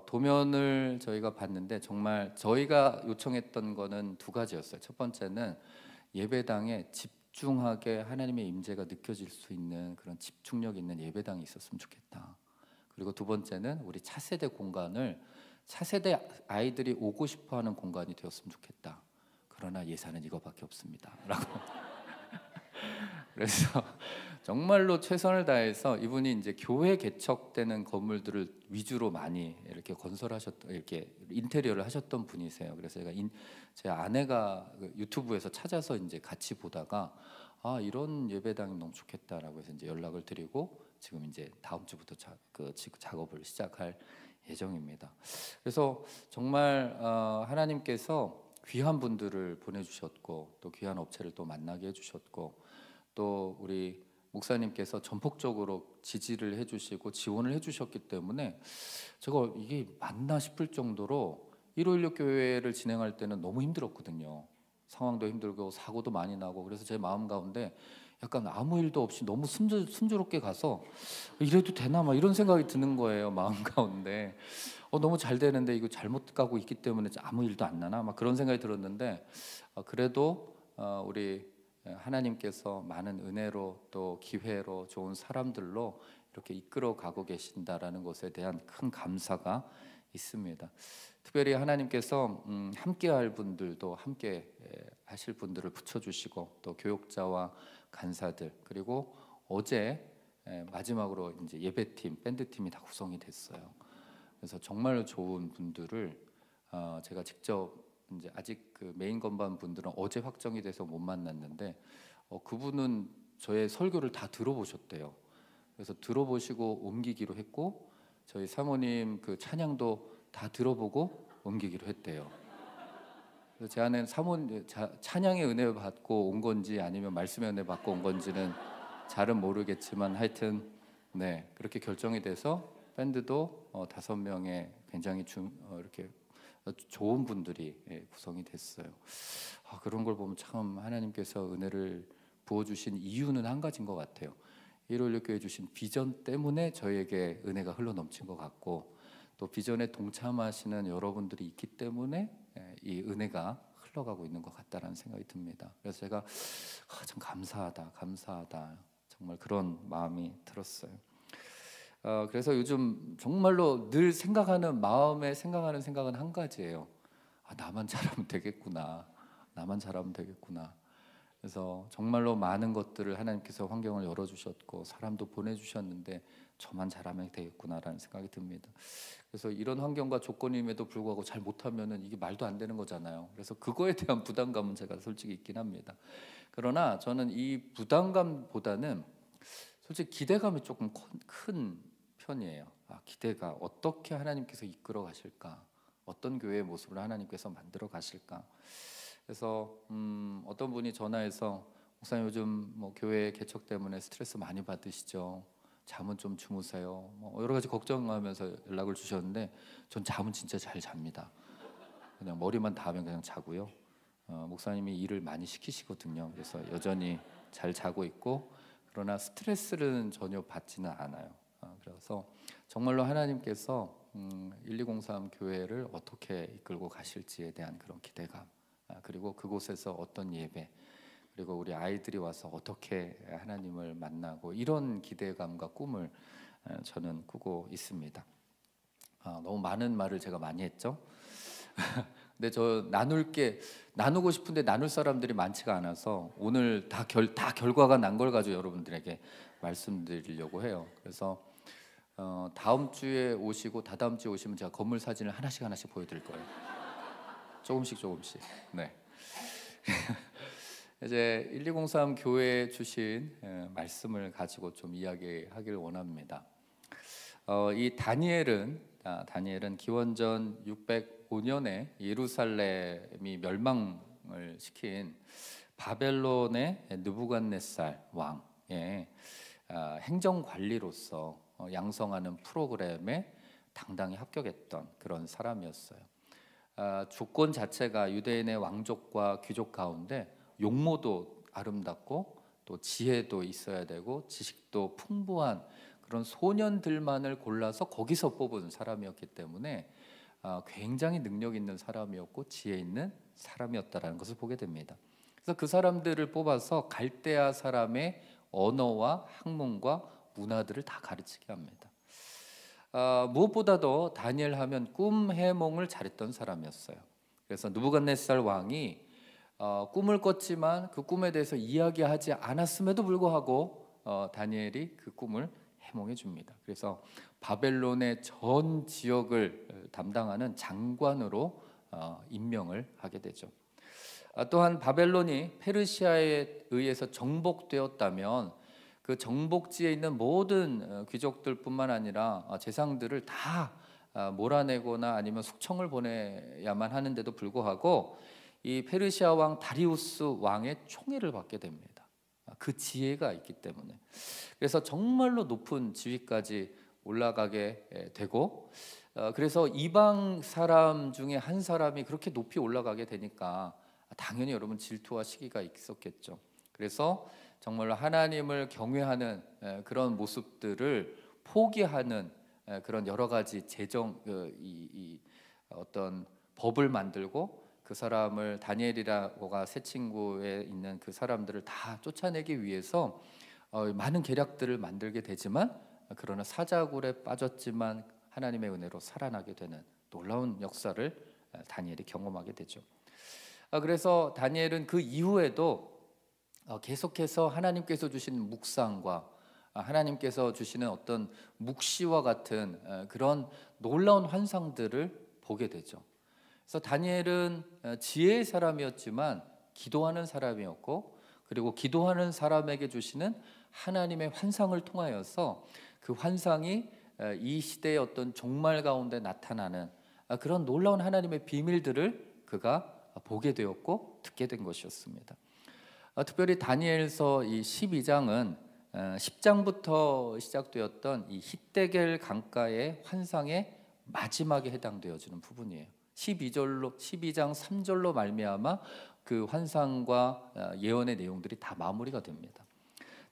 도면을 저희가 봤는데 정말 저희가 요청했던 거는 두 가지였어요. 첫 번째는 예배당에 집중하게 하나님의 임재가 느껴질 수 있는 그런 집중력 있는 예배당이 있었으면 좋겠다. 그리고 두 번째는 우리 차세대 공간을 차세대 아이들이 오고 싶어하는 공간이 되었으면 좋겠다. 그러나 예산은 이거밖에 없습니다. 라고. 그래서 정말로 최선을 다해서 이분이 이제 교회 개척되는 건물들을 위주로 많이 이렇게 건설하셨던 이렇게 인테리어를 하셨던 분이세요. 그래서 제 아내가 유튜브에서 찾아서 이제 같이 보다가 이런 예배당이 너무 좋겠다라고 해서 이제 연락을 드리고 지금 이제 다음 주부터 작업을 시작할 예정입니다. 그래서 정말 하나님께서 귀한 분들을 보내주셨고 또 귀한 업체를 또 만나게 해주셨고 또 우리 목사님께서 전폭적으로 지지를 해주시고 지원을 해주셨기 때문에 제가 이게 맞나 싶을 정도로 1516 교회를 진행할 때는 너무 힘들었거든요. 상황도 힘들고 사고도 많이 나고 그래서 제 마음 가운데 약간 아무 일도 없이 너무 순조롭게 가서 이래도 되나 막 이런 생각이 드는 거예요. 마음 가운데 너무 잘 되는데 이거 잘못 가고 있기 때문에 아무 일도 안 나나 막 그런 생각이 들었는데 그래도 우리 하나님께서 많은 은혜로 또 기회로 좋은 사람들로 이렇게 이끌어 가고 계신다라는 것에 대한 큰 감사가 있습니다. 특별히 하나님께서 함께 할 분들도 함께 하실 분들을 붙여주시고 또 교육자와 간사들 그리고 어제 마지막으로 이제 예배팀 밴드팀이 다 구성이 됐어요. 그래서 정말로 좋은 분들을 제가 직접 이제 아직 그 메인 건반 분들은 어제 확정이 돼서 못 만났는데 그분은 저의 설교를 다 들어보셨대요. 그래서 들어보시고 옮기기로 했고 저희 사모님 그 찬양도 다 들어보고 옮기기로 했대요. 그래서 제 아내는 찬양의 은혜 받고 온 건지 아니면 말씀의 은혜 받고 온 건지는 잘은 모르겠지만 하여튼 네 그렇게 결정이 돼서 밴드도 5명의 굉장히 이렇게 좋은 분들이 구성이 됐어요. 그런 걸 보면 참 하나님께서 은혜를 부어주신 이유는 한 가지인 것 같아요. 일요일교회 주신 비전 때문에 저에게 은혜가 흘러넘친 것 같고, 또 비전에 동참하시는 여러분들이 있기 때문에 이 은혜가 흘러가고 있는 것 같다라는 생각이 듭니다. 그래서 제가 참 감사하다 정말 그런 마음이 들었어요. 그래서 요즘 정말로 늘 마음에 생각하는 생각은 한 가지예요. 나만 잘하면 되겠구나. 그래서 정말로 많은 것들을 하나님께서 환경을 열어주셨고 사람도 보내주셨는데 저만 잘하면 되겠구나라는 생각이 듭니다. 그래서 이런 환경과 조건임에도 불구하고 잘 못하면은 이게 말도 안 되는 거잖아요. 그래서 그거에 대한 부담감은 제가 솔직히 있긴 합니다. 그러나 저는 이 부담감보다는 솔직히 기대감이 조금 큰 편이에요. 기대가 어떻게 하나님께서 이끌어 가실까, 어떤 교회의 모습을 하나님께서 만들어 가실까. 그래서 어떤 분이 전화해서 목사님 요즘 뭐 교회 개척 때문에 스트레스 많이 받으시죠? 잠은 좀 주무세요. 뭐 여러 가지 걱정하면서 연락을 주셨는데 전 잠은 진짜 잘 잡니다. 그냥 머리만 닿으면 그냥 자고요. 목사님이 일을 많이 시키시거든요. 그래서 여전히 잘 자고 있고, 그러나 스트레스는 전혀 받지는 않아요. 그래서 정말로 하나님께서 1203 교회를 어떻게 이끌고 가실지에 대한 그런 기대감, 그리고 그곳에서 어떤 예배, 그리고 우리 아이들이 와서 어떻게 하나님을 만나고, 이런 기대감과 꿈을 저는 꾸고 있습니다. 너무 많은 말을 제가 많이 했죠. 근데 저 나누고 싶은데 나눌 사람들이 많지가 않아서 오늘 다 결과가 난 걸 가지고 여러분들에게 말씀드리려고 해요. 그래서 다음 주에 오시고 다다음 주에 오시면 제가 건물 사진을 하나씩 보여드릴 거예요. 조금씩. 네. 이제 1203 교회에 주신 말씀을 가지고 좀 이야기하기를 원합니다. 이 다니엘은 기원전 605년에 예루살렘이 멸망을 시킨 바벨론의 느부갓네살 왕의 행정관리로서 양성하는 프로그램에 당당히 합격했던 그런 사람이었어요. 조건 자체가 유대인의 왕족과 귀족 가운데 용모도 아름답고 또 지혜도 있어야 되고 지식도 풍부한 그런 소년들만을 골라서 거기서 뽑은 사람이었기 때문에 굉장히 능력 있는 사람이었고 지혜 있는 사람이었다라는 것을 보게 됩니다. 그래서 그 사람들을 뽑아서 갈대아 사람의 언어와 학문과 문화들을 다 가르치게 합니다. 무엇보다도 다니엘 하면 꿈 해몽을 잘했던 사람이었어요. 그래서 느부갓네살 왕이 꿈을 꿨지만 그 꿈에 대해서 이야기하지 않았음에도 불구하고 다니엘이 그 꿈을 해몽해 줍니다. 그래서 바벨론의 전 지역을 담당하는 장관으로 임명을 하게 되죠. 또한 바벨론이 페르시아에 의해서 정복되었다면 그 정복지에 있는 모든 귀족들뿐만 아니라 재상들을 다 몰아내거나 아니면 숙청을 보내야만 하는데도 불구하고 이 페르시아 왕 다리우스 왕의 총애를 받게 됩니다. 그 지혜가 있기 때문에. 그래서 정말로 높은 지위까지 올라가게 되고, 그래서 이방 사람 중에 한 사람이 그렇게 높이 올라가게 되니까 당연히 여러분 질투와 시기가 있었겠죠. 그래서 정말로 하나님을 경외하는 그런 모습들을 포기하는 그런 여러 가지 어떤 법을 만들고 그 사람을 다니엘이라고가 세 친구에 있는 그 사람들을 다 쫓아내기 위해서 많은 계략들을 만들게 되지만, 그러나 사자굴에 빠졌지만 하나님의 은혜로 살아나게 되는 놀라운 역사를 다니엘이 경험하게 되죠. 그래서 다니엘은 그 이후에도 계속해서 하나님께서 주신 묵상과 하나님께서 주시는 어떤 묵시와 같은 그런 놀라운 환상들을 보게 되죠. 그래서 다니엘은 지혜의 사람이었지만 기도하는 사람이었고, 그리고 기도하는 사람에게 주시는 하나님의 환상을 통하여서 그 환상이 이 시대의 어떤 종말 가운데 나타나는 그런 놀라운 하나님의 비밀들을 그가 보게 되었고 듣게 된 것이었습니다. 특별히 다니엘서 이 12장은 10장부터 시작되었던 이 hitdekel 강가의 환상의 마지막에 해당되어지는 부분이에요. 12장 3절로 말미암아 그 환상과 예언의 내용들이 다 마무리가 됩니다.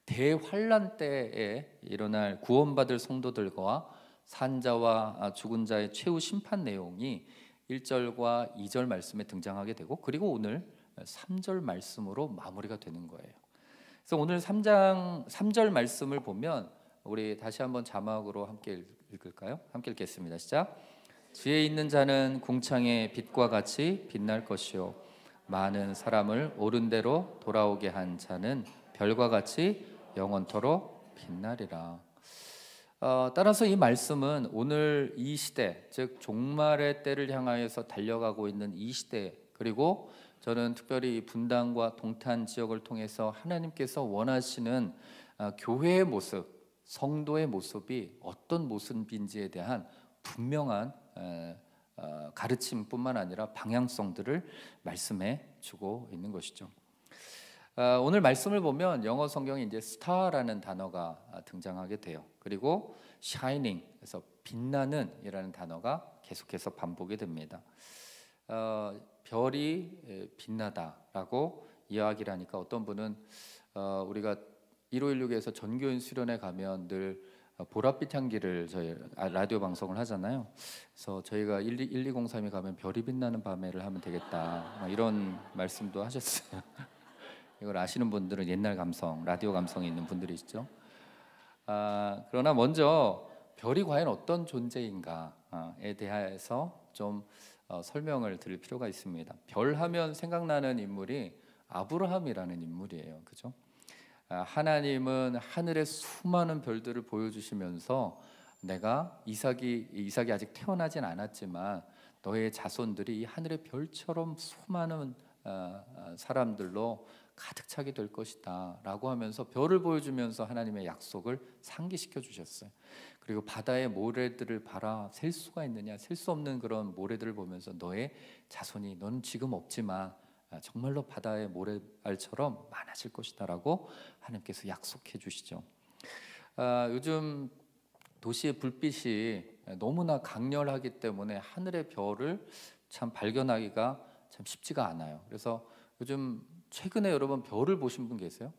대환란 때에 일어날 구원받을 성도들과 산자와 죽은 자의 최후 심판 내용이 1절과 2절 말씀에 등장하게 되고, 그리고 오늘 3절 말씀으로 마무리가 되는 거예요. 그래서 오늘 3절 말씀을 보면 우리 다시 한번 자막으로 함께 읽을까요? 함께 읽겠습니다. 시작. 지혜 있는 자는 궁창의 빛과 같이 빛날 것이요 많은 사람을 옳은 대로 돌아오게 한 자는 별과 같이 영원토록 빛나리라. 따라서 이 말씀은 오늘 이 시대, 즉 종말의 때를 향하여서 달려가고 있는 이 시대, 그리고 저는 특별히 분당과 동탄 지역을 통해서 하나님께서 원하시는 교회의 모습, 성도의 모습이 어떤 모습인지에 대한 분명한 가르침뿐만 아니라 방향성들을 말씀해 주고 있는 것이죠. 오늘 말씀을 보면 영어 성경에 이제 star라는 단어가 등장하게 돼요. 그리고 shining, 그래서 빛나는이라는 단어가 계속해서 반복이 됩니다. 별이 빛나다라고 이야기를 하니까 어떤 분은 우리가 1516에서 전교인 수련회 가면 늘 보랏빛 향기를 저희 라디오 방송을 하잖아요. 그래서 저희가 1203에 가면 별이 빛나는 밤에를 하면 되겠다, 이런 말씀도 하셨어요. 이걸 아시는 분들은 옛날 감성, 라디오 감성이 있는 분들이시죠. 그러나 먼저 별이 과연 어떤 존재인가에 대해서 좀 설명을 드릴 필요가 있습니다. 별 하면 생각나는 인물이 아브라함이라는 인물이에요. 그죠? 하나님은 하늘의 수많은 별들을 보여주시면서 내가 이삭이 아직 태어나진 않았지만 너의 자손들이 이 하늘의 별처럼 수많은 사람들로 가득 차게 될 것이다 라고 하면서 별을 보여주면서 하나님의 약속을 상기시켜 주셨어요. 그리고 바다의 모래들을 봐라, 셀 수가 있느냐, 셀 수 없는 그런 모래들을 보면서 너의 자손이, 너는 지금 없지만 정말로 바다의 모래알처럼 많아질 것이다 라고 하나님께서 약속해 주시죠. 요즘 도시의 불빛이 너무나 강렬하기 때문에 하늘의 별을 참 발견하기가 참 쉽지가 않아요. 그래서 요즘 최근에 여러분 별을 보신 분 계세요?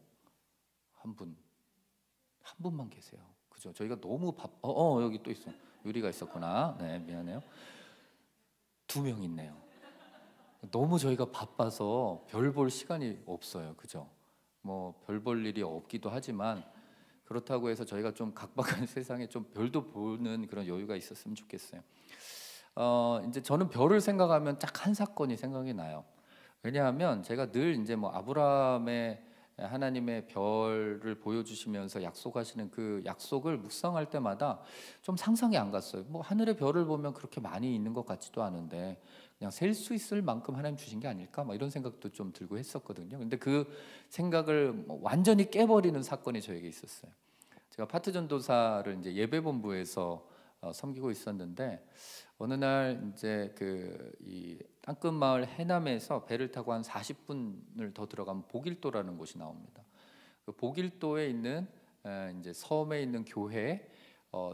한 분만 계세요. 그죠? 저희가 너무 여기 또 있어. 유리가 있었구나. 네, 미안해요. 2명 있네요. 너무 저희가 바빠서 별 볼 시간이 없어요. 그죠? 뭐 별 볼 일이 없기도 하지만 그렇다고 해서 저희가 좀 각박한 세상에 좀 별도 보는 그런 여유가 있었으면 좋겠어요. 이제 저는 별을 생각하면 딱 한 사건이 생각이 나요. 왜냐하면 제가 늘 이제 뭐 아브라함의 하나님의 별을 보여주시면서 약속하시는 그 약속을 묵상할 때마다 좀 상상이 안 갔어요. 뭐 하늘의 별을 보면 그렇게 많이 있는 것 같지도 않은데 그냥 셀 수 있을 만큼 하나님 주신 게 아닐까, 막 이런 생각도 좀 들고 했었거든요. 근데 그 생각을 완전히 깨버리는 사건이 저에게 있었어요. 제가 파트 전도사를 이제 예배본부에서 섬기고 있었는데 어느 날 이제 이 땅끝 마을 해남에서 배를 타고 한 40분을 더 들어가면 복일도라는 곳이 나옵니다. 그 복일도에 있는 이제 섬에 있는 교회,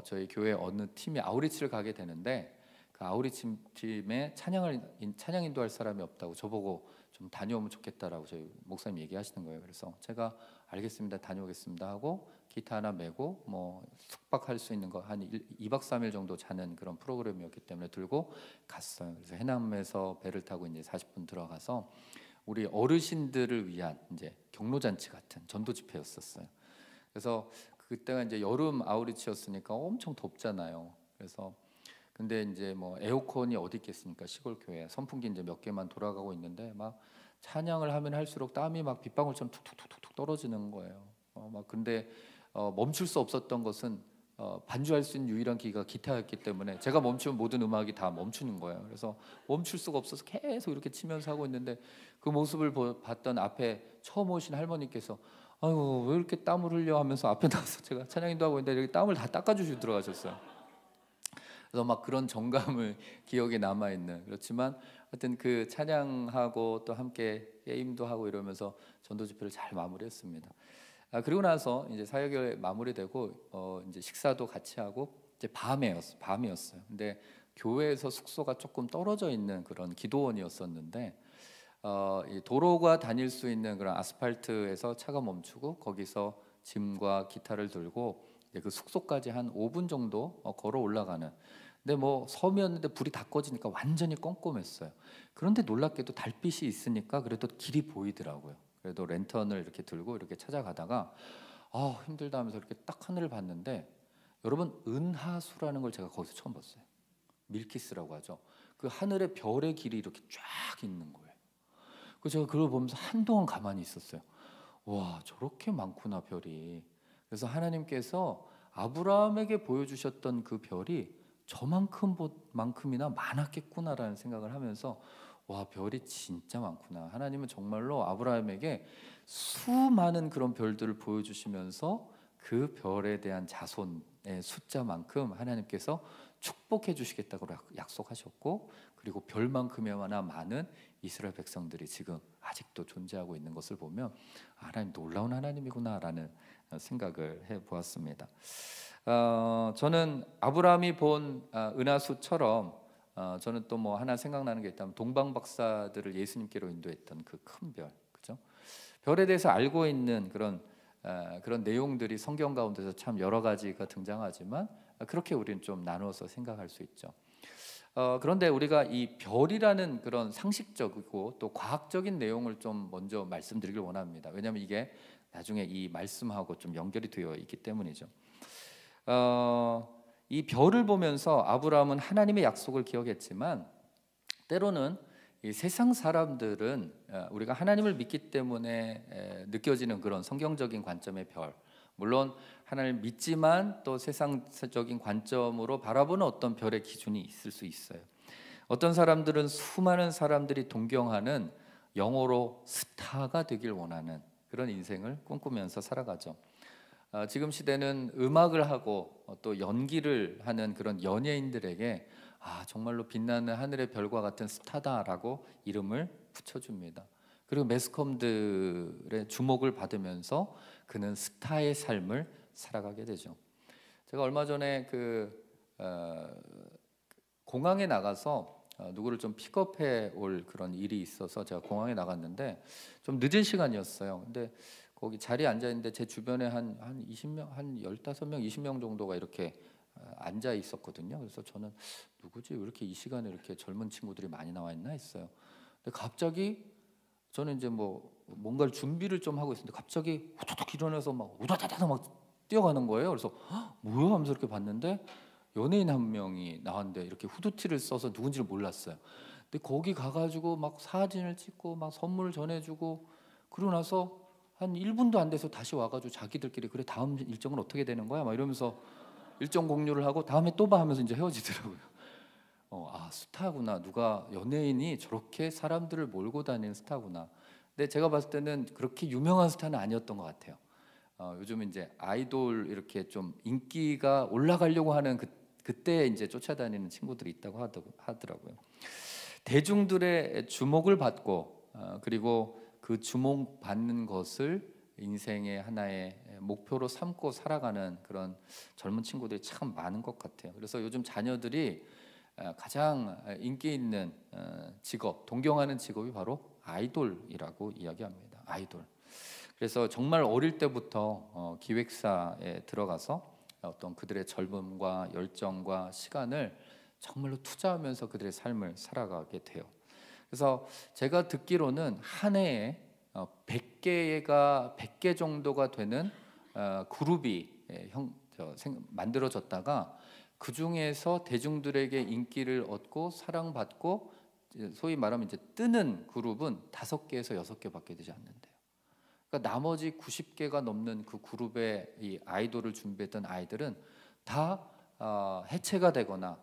저희 교회 어느 팀이 아우리치를 가게 되는데 그 아우리치 팀에 찬양 인도할 사람이 없다고 저보고 좀 다녀오면 좋겠다라고 저희 목사님 얘기하시는 거예요. 그래서 제가 알겠습니다, 다녀오겠습니다 하고 기타 하나 메고 뭐 숙박할 수 있는 거 한 2박 3일 정도 자는 그런 프로그램이었기 때문에 들고 갔어요. 그래서 해남에서 배를 타고 이제 40분 들어가서 우리 어르신들을 위한 이제 경로잔치 같은 전도 집회였었어요. 그래서 그때가 이제 여름 아우리치였으니까 엄청 덥잖아요. 그래서 근데 이제 뭐 에어컨이 어디 있겠습니까? 시골 교회 선풍기 이제 몇 개만 돌아가고 있는데 막 찬양을 하면 할수록 땀이 막 빗방울처럼 툭툭툭툭 떨어지는 거예요. 막 근데 멈출 수 없었던 것은 반주할 수 있는 유일한 기기가 기타였기 때문에 제가 멈추면 모든 음악이 다 멈추는 거예요. 그래서 멈출 수가 없어서 계속 이렇게 치면서 하고 있는데 그 모습을 봤던 앞에 처음 오신 할머니께서 아유 왜 이렇게 땀을 흘려 하면서 앞에 나와서 제가 찬양인도 하고 있는데 이렇게 땀을 다 닦아주시고 들어가셨어요. 그래서 막 그런 정감을 기억에 남아있는, 그렇지만 하여튼 그 찬양하고 또 함께 게임도 하고 이러면서 전도 집회를 잘 마무리했습니다. 그리고 나서 이제 사역이 마무리되고 이제 식사도 같이 하고 이제 밤이었어요. 근데 교회에서 숙소가 조금 떨어져 있는 그런 기도원이었었는데 이 도로가 다닐 수 있는 그런 아스팔트에서 차가 멈추고 거기서 짐과 기타를 들고 이제 그 숙소까지 한 5분 정도 걸어 올라가는. 근데 뭐 섬이었는데 불이 다 꺼지니까 완전히 껌껌했어요. 그런데 놀랍게도 달빛이 있으니까 그래도 길이 보이더라고요. 그래도 랜턴을 이렇게 들고 이렇게 찾아가다가 힘들다 하면서 이렇게 딱 하늘을 봤는데, 여러분, 은하수라는 걸 제가 거기서 처음 봤어요. 밀키스라고 하죠. 그 하늘에 별의 길이 이렇게 쫙 있는 거예요. 그래서 제가 그걸 보면서 한동안 가만히 있었어요. 와, 저렇게 많구나, 별이. 그래서 하나님께서 아브라함에게 보여주셨던 그 별이 저만큼이나 많았겠구나라는 생각을 하면서, 와, 별이 진짜 많구나. 하나님은 정말로 아브라함에게 수많은 그런 별들을 보여주시면서 그 별에 대한 자손의 숫자만큼 하나님께서 축복해 주시겠다고 약속하셨고, 그리고 별만큼이나 많은 이스라엘 백성들이 지금 아직도 존재하고 있는 것을 보면 하나님 놀라운 하나님이구나라는 생각을 해보았습니다. 저는 아브라함이 본 은하수처럼 저는 또 뭐 하나 생각나는 게 있다면 동방 박사들을 예수님께로 인도했던 그 큰 별, 그죠? 별에 대해서 알고 있는 그런 내용들이 성경 가운데서 참 여러 가지가 등장하지만 그렇게 우리는 좀 나누어서 생각할 수 있죠. 그런데 우리가 이 별이라는 그런 상식적이고 또 과학적인 내용을 좀 먼저 말씀드리길 원합니다. 왜냐하면 이게 나중에 이 말씀하고 좀 연결이 되어 있기 때문이죠. 이 별을 보면서 아브라함은 하나님의 약속을 기억했지만, 때로는 이 세상 사람들은 우리가 하나님을 믿기 때문에 느껴지는 그런 성경적인 관점의 별, 물론 하나님을 믿지만 또 세상적인 관점으로 바라보는 어떤 별의 기준이 있을 수 있어요. 어떤 사람들은 수많은 사람들이 동경하는, 영어로 스타가 되길 원하는 그런 인생을 꿈꾸면서 살아가죠. 지금 시대는 음악을 하고 또 연기를 하는 그런 연예인들에게 정말로 빛나는 하늘의 별과 같은 스타다라고 이름을 붙여줍니다. 그리고 매스컴들의 주목을 받으면서 그는 스타의 삶을 살아가게 되죠. 제가 얼마 전에 공항에 나가서 누구를 좀 픽업해 올 그런 일이 있어서 제가 공항에 나갔는데 좀 늦은 시간이었어요. 근데 거기 자리에 앉아 있는데 제 주변에 한 20명, 한 15명, 20명 정도가 이렇게 앉아 있었거든요. 그래서 저는 누구지? 왜 이렇게 이 시간에 이렇게 젊은 친구들이 많이 나와 있나 했어요. 근데 갑자기 저는 이제 뭔가를 준비를 좀 하고 있었는데 갑자기 후두둑 일어나서 막 우다다다 막 뛰어가는 거예요. 그래서 뭐야 하면서 이렇게 봤는데 연예인 한 명이 나왔는데 이렇게 후드티를 써서 누군지를 몰랐어요. 근데 거기 가가지고 막 사진을 찍고 막 선물을 전해주고, 그러고 나서 한 1분도 안 돼서 다시 와가지고 자기들끼리 그래 다음 일정은 어떻게 되는 거야? 막 이러면서 일정 공유를 하고 다음에 또 봐 하면서 이제 헤어지더라고요. 스타구나. 누가 연예인이 저렇게 사람들을 몰고 다니는 스타구나. 근데 제가 봤을 때는 그렇게 유명한 스타는 아니었던 것 같아요. 요즘 이제 아이돌 이렇게 좀 인기가 올라가려고 하는 그때 이제 쫓아다니는 친구들이 있다고 하더라고요. 대중들의 주목을 받고 그리고 그 주목받는 것을 인생의 하나의 목표로 삼고 살아가는 그런 젊은 친구들이 참 많은 것 같아요. 그래서 요즘 자녀들이 가장 인기 있는 직업, 동경하는 직업이 바로 아이돌이라고 이야기합니다. 아이돌. 그래서 정말 어릴 때부터 기획사에 들어가서 어떤 그들의 젊음과 열정과 시간을 정말로 투자하면서 그들의 삶을 살아가게 돼요. 그래서 제가 듣기로는 한 해에 100개 정도가 되는 그룹이 만들어졌다가 그 중에서 대중들에게 인기를 얻고 사랑받고 소위 말하면 이제 뜨는 그룹은 5개에서 6개밖에 되지 않는데요. 그러니까 나머지 90개가 넘는 그 그룹의 이 아이돌을 준비했던 아이들은 다 해체가 되거나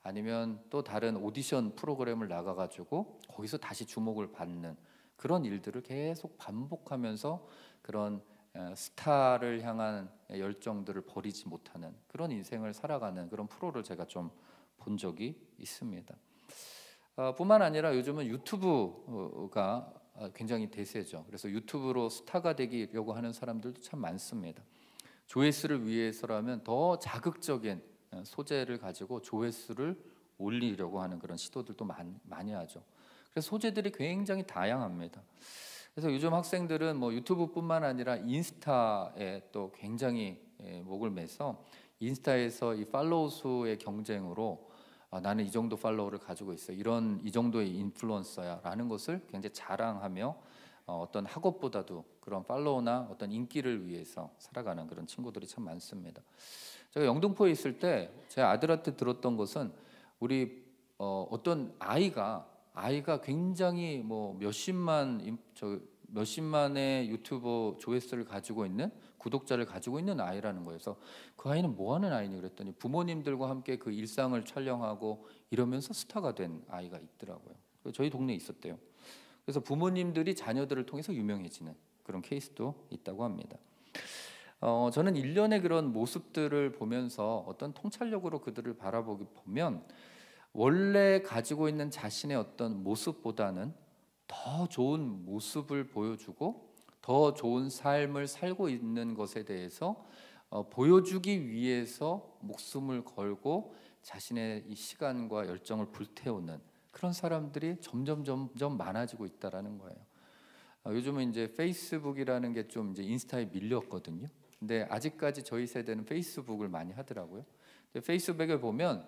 아니면 또 다른 오디션 프로그램을 나가가지고 거기서 다시 주목을 받는 그런 일들을 계속 반복하면서 그런 스타를 향한 열정들을 버리지 못하는 그런 인생을 살아가는 그런 프로를 제가 좀 본 적이 있습니다. 뿐만 아니라 요즘은 유튜브가 굉장히 대세죠. 그래서 유튜브로 스타가 되려고 하는 사람들도 참 많습니다. 조회수를 위해서라면 더 자극적인 소재를 가지고 조회수를 올리려고 하는 그런 시도들도 많이 하죠. 그래서 소재들이 굉장히 다양합니다. 그래서 요즘 학생들은 뭐 유튜브뿐만 아니라 인스타에 또 굉장히 목을 매서 인스타에서 이 팔로우 수의 경쟁으로 나는 이 정도 팔로워를 가지고 있어, 이 정도의 인플루언서야라는 것을 굉장히 자랑하며 어떤 학업보다도 그런 팔로우나 어떤 인기를 위해서 살아가는 그런 친구들이 참 많습니다. 제가 영등포에 있을 때 제 아들한테 들었던 것은 우리 어떤 아이가 굉장히 뭐 몇십만의 유튜브 조회수를 가지고 있는, 구독자를 가지고 있는 아이라는 거예요. 그래서 그 아이는 뭐 하는 아이니 그랬더니 부모님들과 함께 그 일상을 촬영하고 이러면서 스타가 된 아이가 있더라고요. 저희 동네에 있었대요. 그래서 부모님들이 자녀들을 통해서 유명해지는 그런 케이스도 있다고 합니다. 저는 일련의 그런 모습들을 보면서 어떤 통찰력으로 그들을 보면 원래 가지고 있는 자신의 어떤 모습보다는 더 좋은 모습을 보여주고 더 좋은 삶을 살고 있는 것에 대해서 보여주기 위해서 목숨을 걸고 자신의 이 시간과 열정을 불태우는 그런 사람들이 점점 많아지고 있다라는 거예요. 요즘은 이제 페이스북이라는 게 좀 이제 인스타에 밀렸거든요. 근데 아직까지 저희 세대는 페이스북을 많이 하더라고요. 근데 페이스북에 보면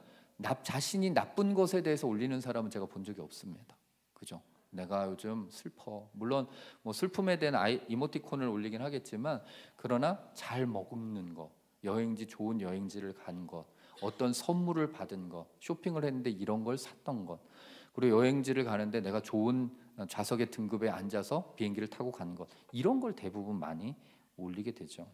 자신이 나쁜 것에 대해서 올리는 사람은 제가 본 적이 없습니다. 그죠? 내가 요즘 슬퍼. 물론 뭐 슬픔에 대한 이모티콘을 올리긴 하겠지만, 그러나 잘 머금는 거, 좋은 여행지를 간 것, 어떤 선물을 받은 것, 쇼핑을 했는데 이런 걸 샀던 것, 그리고 여행지를 가는데 내가 좋은 좌석의 등급에 앉아서 비행기를 타고 간 것, 이런 걸 대부분 많이 올리게 되죠.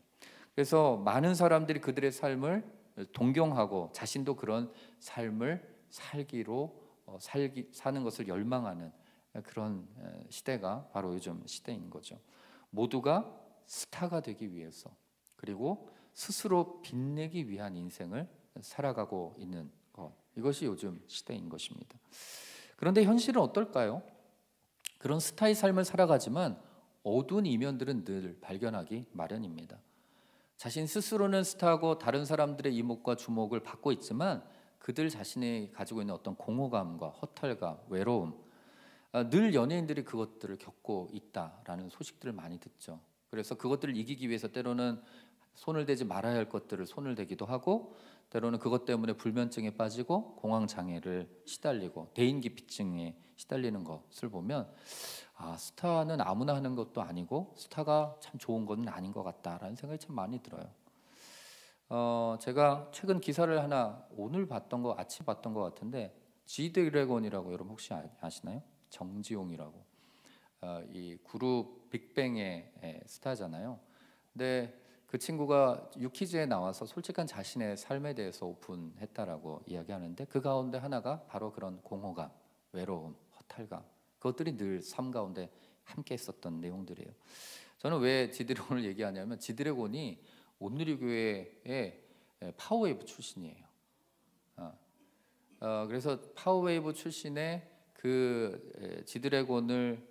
그래서 많은 사람들이 그들의 삶을 동경하고 자신도 그런 삶을 사는 것을 열망하는 그런 시대가 바로 요즘 시대인 거죠. 모두가 스타가 되기 위해서, 그리고 스스로 빛내기 위한 인생을 살아가고 있는 것, 이것이 요즘 시대인 것입니다. 그런데 현실은 어떨까요? 그런 스타의 삶을 살아가지만 어두운 이면들은 늘 발견하기 마련입니다. 자신 스스로는 스타고 다른 사람들의 이목과 주목을 받고 있지만 그들 자신이 가지고 있는 어떤 공허감과 허탈감, 외로움, 늘 연예인들이 그것들을 겪고 있다라는 소식들을 많이 듣죠. 그래서 그것들을 이기기 위해서 때로는 손을 대지 말아야 할 것들을 손을 대기도 하고, 때로는 그것 때문에 불면증에 빠지고 공황장애를 시달리고 대인기피증에 시달리는 것을 보면 스타는 아무나 하는 것도 아니고 스타가 참 좋은 건 아닌 것 같다라는 생각이 참 많이 들어요. 제가 최근 기사를 하나 아침 봤던 것 같은데, G드래곤이라고 여러분 혹시 아시나요? 정지용이라고, 이 그룹 빅뱅의 스타잖아요. 근데 그 친구가 유퀴즈에 나와서 솔직한 자신의 삶에 대해서 오픈했다라고 이야기하는데, 그 가운데 하나가 바로 그런 공허감, 외로움, 허탈감, 그것들이 늘 삶 가운데 함께 했었던 내용들이에요. 저는 왜 지드래곤을 얘기하냐면, 지드래곤이 온누리교회의 파워웨이브 출신이에요. 그래서 파워웨이브 출신의 그 지드래곤을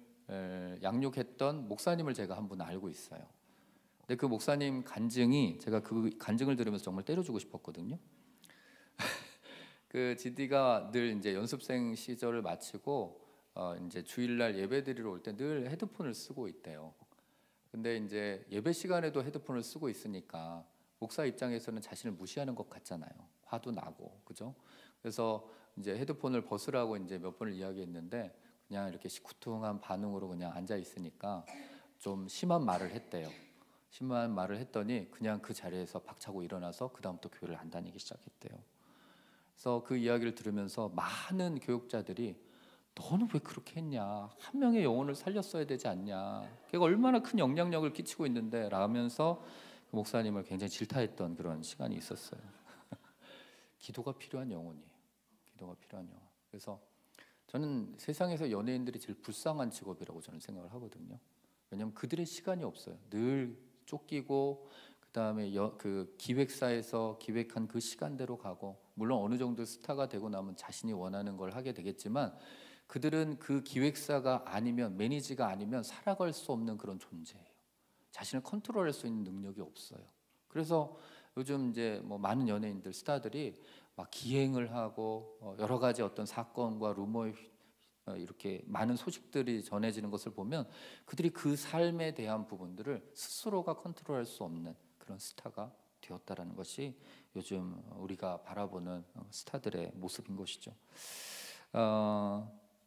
양육했던 목사님을 제가 한 분 알고 있어요. 근데 그 목사님 간증이, 제가 그 간증을 들으면서 정말 때려주고 싶었거든요. 그 지디가 늘 이제 연습생 시절을 마치고 이제 주일날 예배드리러 올 때 늘 헤드폰을 쓰고 있대요. 근데 이제 예배 시간에도 헤드폰을 쓰고 있으니까 목사 입장에서는 자신을 무시하는 것 같잖아요. 화도 나고, 그죠? 그래서 이제 헤드폰을 벗으라고 이제 몇 번을 이야기했는데 그냥 이렇게 시쿠퉁한 반응으로 그냥 앉아 있으니까 좀 심한 말을 했대요. 심한 말을 했더니 그냥 그 자리에서 박차고 일어나서 그 다음부터 교회를 안 다니기 시작했대요. 그래서 그 이야기를 들으면서 많은 교육자들이 너는 왜 그렇게 했냐, 한 명의 영혼을 살렸어야 되지 않냐, 걔가 얼마나 큰 영향력을 끼치고 있는데 라면서 그 목사님을 굉장히 질타했던 그런 시간이 있었어요. 기도가 필요한 영혼이에요. 기도가 필요한 영혼. 그래서 저는 세상에서 연예인들이 제일 불쌍한 직업이라고 저는 생각을 하거든요. 왜냐하면 그들의 시간이 없어요. 늘 쫓기고, 그다음에 그 기획사에서 기획한 그 시간대로 가고, 물론 어느 정도 스타가 되고 나면 자신이 원하는 걸 하게 되겠지만 그들은 그 기획사가 아니면, 매니지가 아니면 살아갈 수 없는 그런 존재예요. 자신을 컨트롤할 수 있는 능력이 없어요. 그래서 요즘 이제 뭐 많은 연예인들, 스타들이 막 기행을 하고 여러 가지 어떤 사건과 루머에 이렇게 많은 소식들이 전해지는 것을 보면 그들이 그 삶에 대한 부분들을 스스로가 컨트롤할 수 없는 그런 스타가 되었다라는 것이 요즘 우리가 바라보는 스타들의 모습인 것이죠.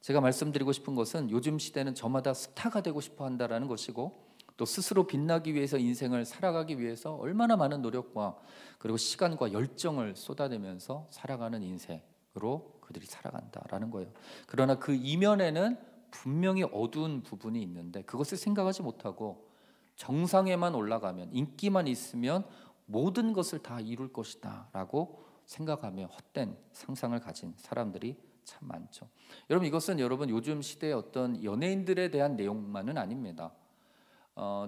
제가 말씀드리고 싶은 것은 요즘 시대는 저마다 스타가 되고 싶어 한다라는 것이고, 또 스스로 빛나기 위해서 인생을 살아가기 위해서 얼마나 많은 노력과 그리고 시간과 열정을 쏟아내면서 살아가는 인생으로 그들이 살아간다라는 거예요. 그러나 그 이면에는 분명히 어두운 부분이 있는데 그것을 생각하지 못하고 정상에만 올라가면, 인기만 있으면 모든 것을 다 이룰 것이다 라고 생각하며 헛된 상상을 가진 사람들이 참 많죠. 여러분, 이것은 여러분 요즘 시대의 어떤 연예인들에 대한 내용만은 아닙니다.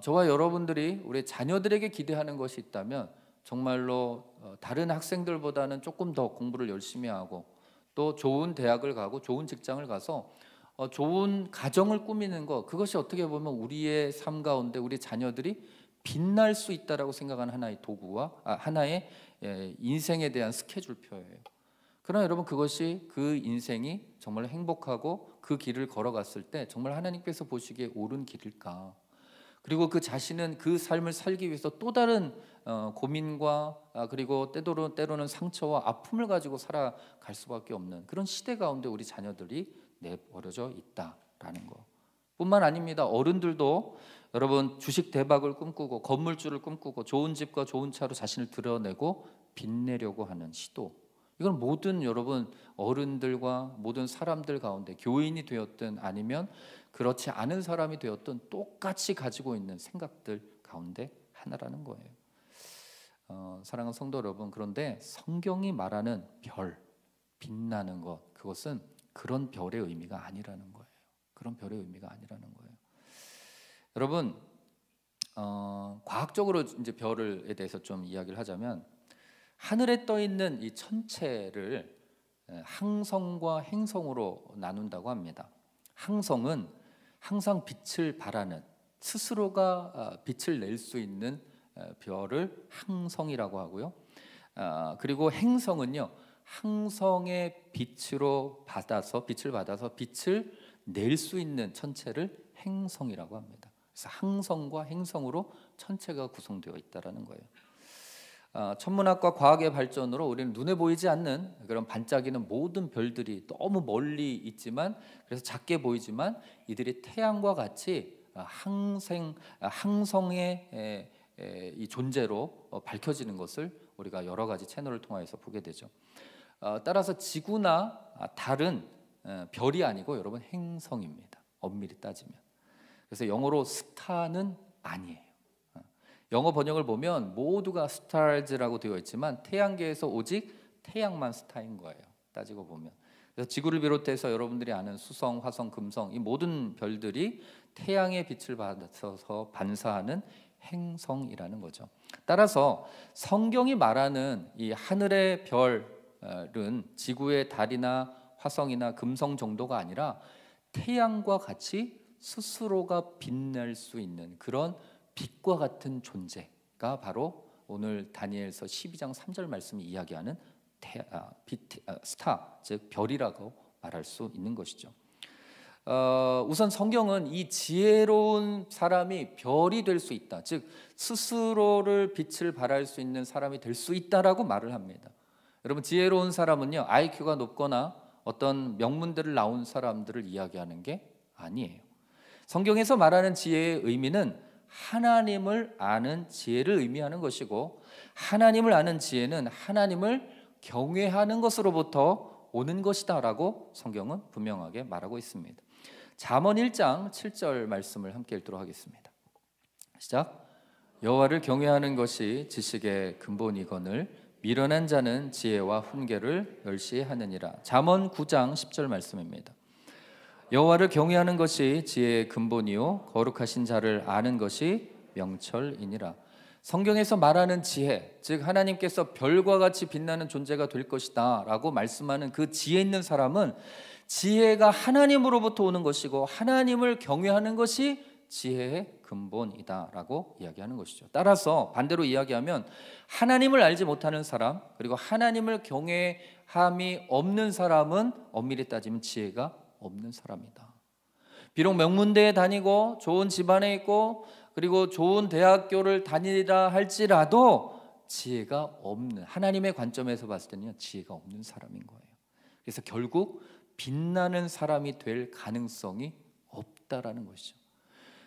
저와 여러분들이 우리 자녀들에게 기대하는 것이 있다면 정말로 다른 학생들보다는 조금 더 공부를 열심히 하고 또 좋은 대학을 가고 좋은 직장을 가서 좋은 가정을 꾸미는 것, 그것이 어떻게 보면 우리의 삶 가운데 우리 자녀들이 빛날 수 있다라고 생각하는 하나의 도구와 하나의 인생에 대한 스케줄표예요. 그러나 여러분, 그것이 그 인생이 정말 행복하고 그 길을 걸어갔을 때 정말 하나님께서 보시기에 옳은 길일까? 그리고 그 자신은 그 삶을 살기 위해서 또 다른 고민과 그리고 때로는 상처와 아픔을 가지고 살아갈 수밖에 없는 그런 시대 가운데 우리 자녀들이 내버려져 있다라는 거 뿐만 아닙니다. 어른들도 여러분 주식 대박을 꿈꾸고 건물주를 꿈꾸고 좋은 집과 좋은 차로 자신을 드러내고 빛내려고 하는 시도, 이건 모든 여러분 어른들과 모든 사람들 가운데 교인이 되었든 아니면 그렇지 않은 사람이 되었든 똑같이 가지고 있는 생각들 가운데 하나라는 거예요. 사랑하는 성도 여러분, 그런데 성경이 말하는 별, 빛나는 것, 그것은 그런 별의 의미가 아니라는 거예요. 그런 별의 의미가 아니라는 거예요. 여러분, 과학적으로 이제 별에 대해서 좀 이야기를 하자면 하늘에 떠 있는 이 천체를 항성과 행성으로 나눈다고 합니다. 항성은 항상 빛을 발하는, 스스로가 빛을 낼 수 있는 별을 항성이라고 하고요. 그리고 행성은요, 항성의 빛을 받아서 빛을 낼 수 있는 천체를 행성이라고 합니다. 그래서 항성과 행성으로 천체가 구성되어 있다라는 거예요. 천문학과 과학의 발전으로 우리는 눈에 보이지 않는 그런 반짝이는 모든 별들이 너무 멀리 있지만, 그래서 작게 보이지만 이들이 태양과 같이 항성의 이 존재로 밝혀지는 것을 우리가 여러 가지 채널을 통해서 보게 되죠. 따라서 지구나 달은 별이 아니고 여러분 행성입니다. 엄밀히 따지면. 그래서 영어로 스타는 아니에요. 영어 번역을 보면 모두가 stars라고 되어 있지만 태양계에서 오직 태양만 스타인 거예요. 따지고 보면. 그래서 지구를 비롯해서 여러분들이 아는 수성, 화성, 금성, 이 모든 별들이 태양의 빛을 받아서 반사하는 행성이라는 거죠. 따라서 성경이 말하는 이 하늘의 별은 지구의 달이나 화성이나 금성 정도가 아니라 태양과 같이 스스로가 빛낼 수 있는 그런 빛과 같은 존재가 바로 오늘 다니엘서 12장 3절 말씀이 이야기하는 스타, 즉 별이라고 말할 수 있는 것이죠. 우선 성경은 이 지혜로운 사람이 별이 될 수 있다, 즉 스스로를 빛을 발할 수 있는 사람이 될 수 있다라고 말을 합니다. 여러분, 지혜로운 사람은요, IQ가 높거나 어떤 명문대를 나온 사람들을 이야기하는 게 아니에요. 성경에서 말하는 지혜의 의미는 하나님을 아는 지혜를 의미하는 것이고, 하나님을 아는 지혜는 하나님을 경외하는 것으로부터 오는 것이다 라고 성경은 분명하게 말하고 있습니다. 잠언 1장 7절 말씀을 함께 읽도록 하겠습니다. 시작. 여호와를 경외하는 것이 지식의 근본이거늘 미련한 자는 지혜와 훈계를 멸시하느니라. 잠언 9장 10절 말씀입니다. 여호와를 경외하는 것이 지혜의 근본이요 거룩하신 자를 아는 것이 명철이니라. 성경에서 말하는 지혜, 즉 하나님께서 별과 같이 빛나는 존재가 될 것이다 라고 말씀하는 그 지혜 있는 사람은 지혜가 하나님으로부터 오는 것이고 하나님을 경외하는 것이 지혜의 근본이다 라고 이야기하는 것이죠. 따라서 반대로 이야기하면 하나님을 알지 못하는 사람, 그리고 하나님을 경외함이 없는 사람은 엄밀히 따지면 지혜가 없는 사람이다. 비록 명문대에 다니고 좋은 집안에 있고 그리고 좋은 대학교를 다니라 할지라도 지혜가 없는, 하나님의 관점에서 봤을 때는요, 지혜가 없는 사람인 거예요. 그래서 결국 빛나는 사람이 될 가능성이 없다라는 것이죠.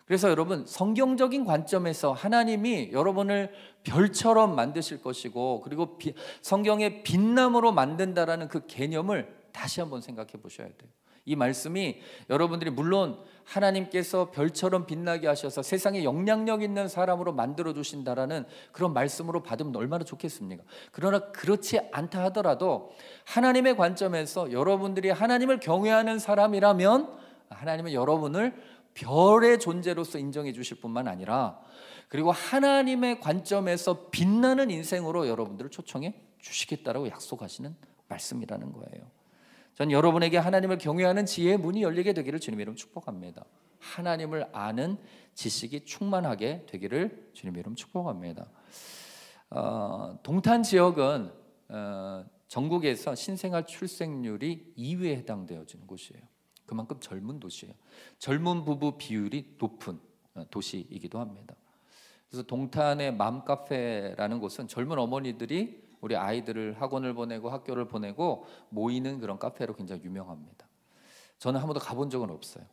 그래서 여러분, 성경적인 관점에서 하나님이 여러분을 별처럼 만드실 것이고, 그리고 성경의 빛남으로 만든다라는 그 개념을 다시 한번 생각해 보셔야 돼요. 이 말씀이 여러분들이 물론 하나님께서 별처럼 빛나게 하셔서 세상에 영향력 있는 사람으로 만들어 주신다라는 그런 말씀으로 받으면 얼마나 좋겠습니까? 그러나 그렇지 않다 하더라도 하나님의 관점에서 여러분들이 하나님을 경외하는 사람이라면 하나님은 여러분을 별의 존재로서 인정해 주실 뿐만 아니라, 그리고 하나님의 관점에서 빛나는 인생으로 여러분들을 초청해 주시겠다라고 약속하시는 말씀이라는 거예요. 전 여러분에게 하나님을 경외하는 지혜의 문이 열리게 되기를 주님의 이름 축복합니다. 하나님을 아는 지식이 충만하게 되기를 주님의 이름 축복합니다. 동탄 지역은 전국에서 신생아 출생률이 2위에 해당되어지는 곳이에요. 그만큼 젊은 도시예요. 젊은 부부 비율이 높은 도시이기도 합니다. 그래서 동탄의 맘카페라는 곳은 젊은 어머니들이 우리 아이들을 학원을 보내고 학교를 보내고 모이는 그런 카페로 굉장히 유명합니다. 저는 한 번도 가본 적은 없어요.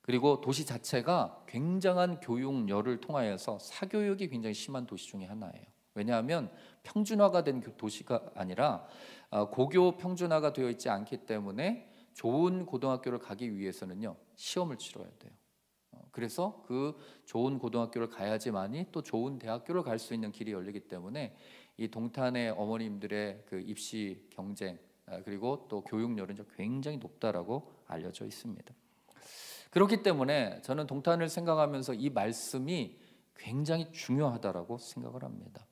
그리고 도시 자체가 굉장한 교육열을 통하여서 사교육이 굉장히 심한 도시 중에 하나예요. 왜냐하면 평준화가 된 도시가 아니라 고교 평준화가 되어 있지 않기 때문에 좋은 고등학교를 가기 위해서는요, 시험을 치러야 돼요. 그래서 그 좋은 고등학교를 가야지만이 또 좋은 대학교를 갈 수 있는 길이 열리기 때문에 이 동탄의 어머님들의 그 입시 경쟁 그리고 또 교육열은 굉장히 높다라고 알려져 있습니다. 그렇기 때문에 저는 동탄을 생각하면서 이 말씀이 굉장히 중요하다라고 생각을 합니다.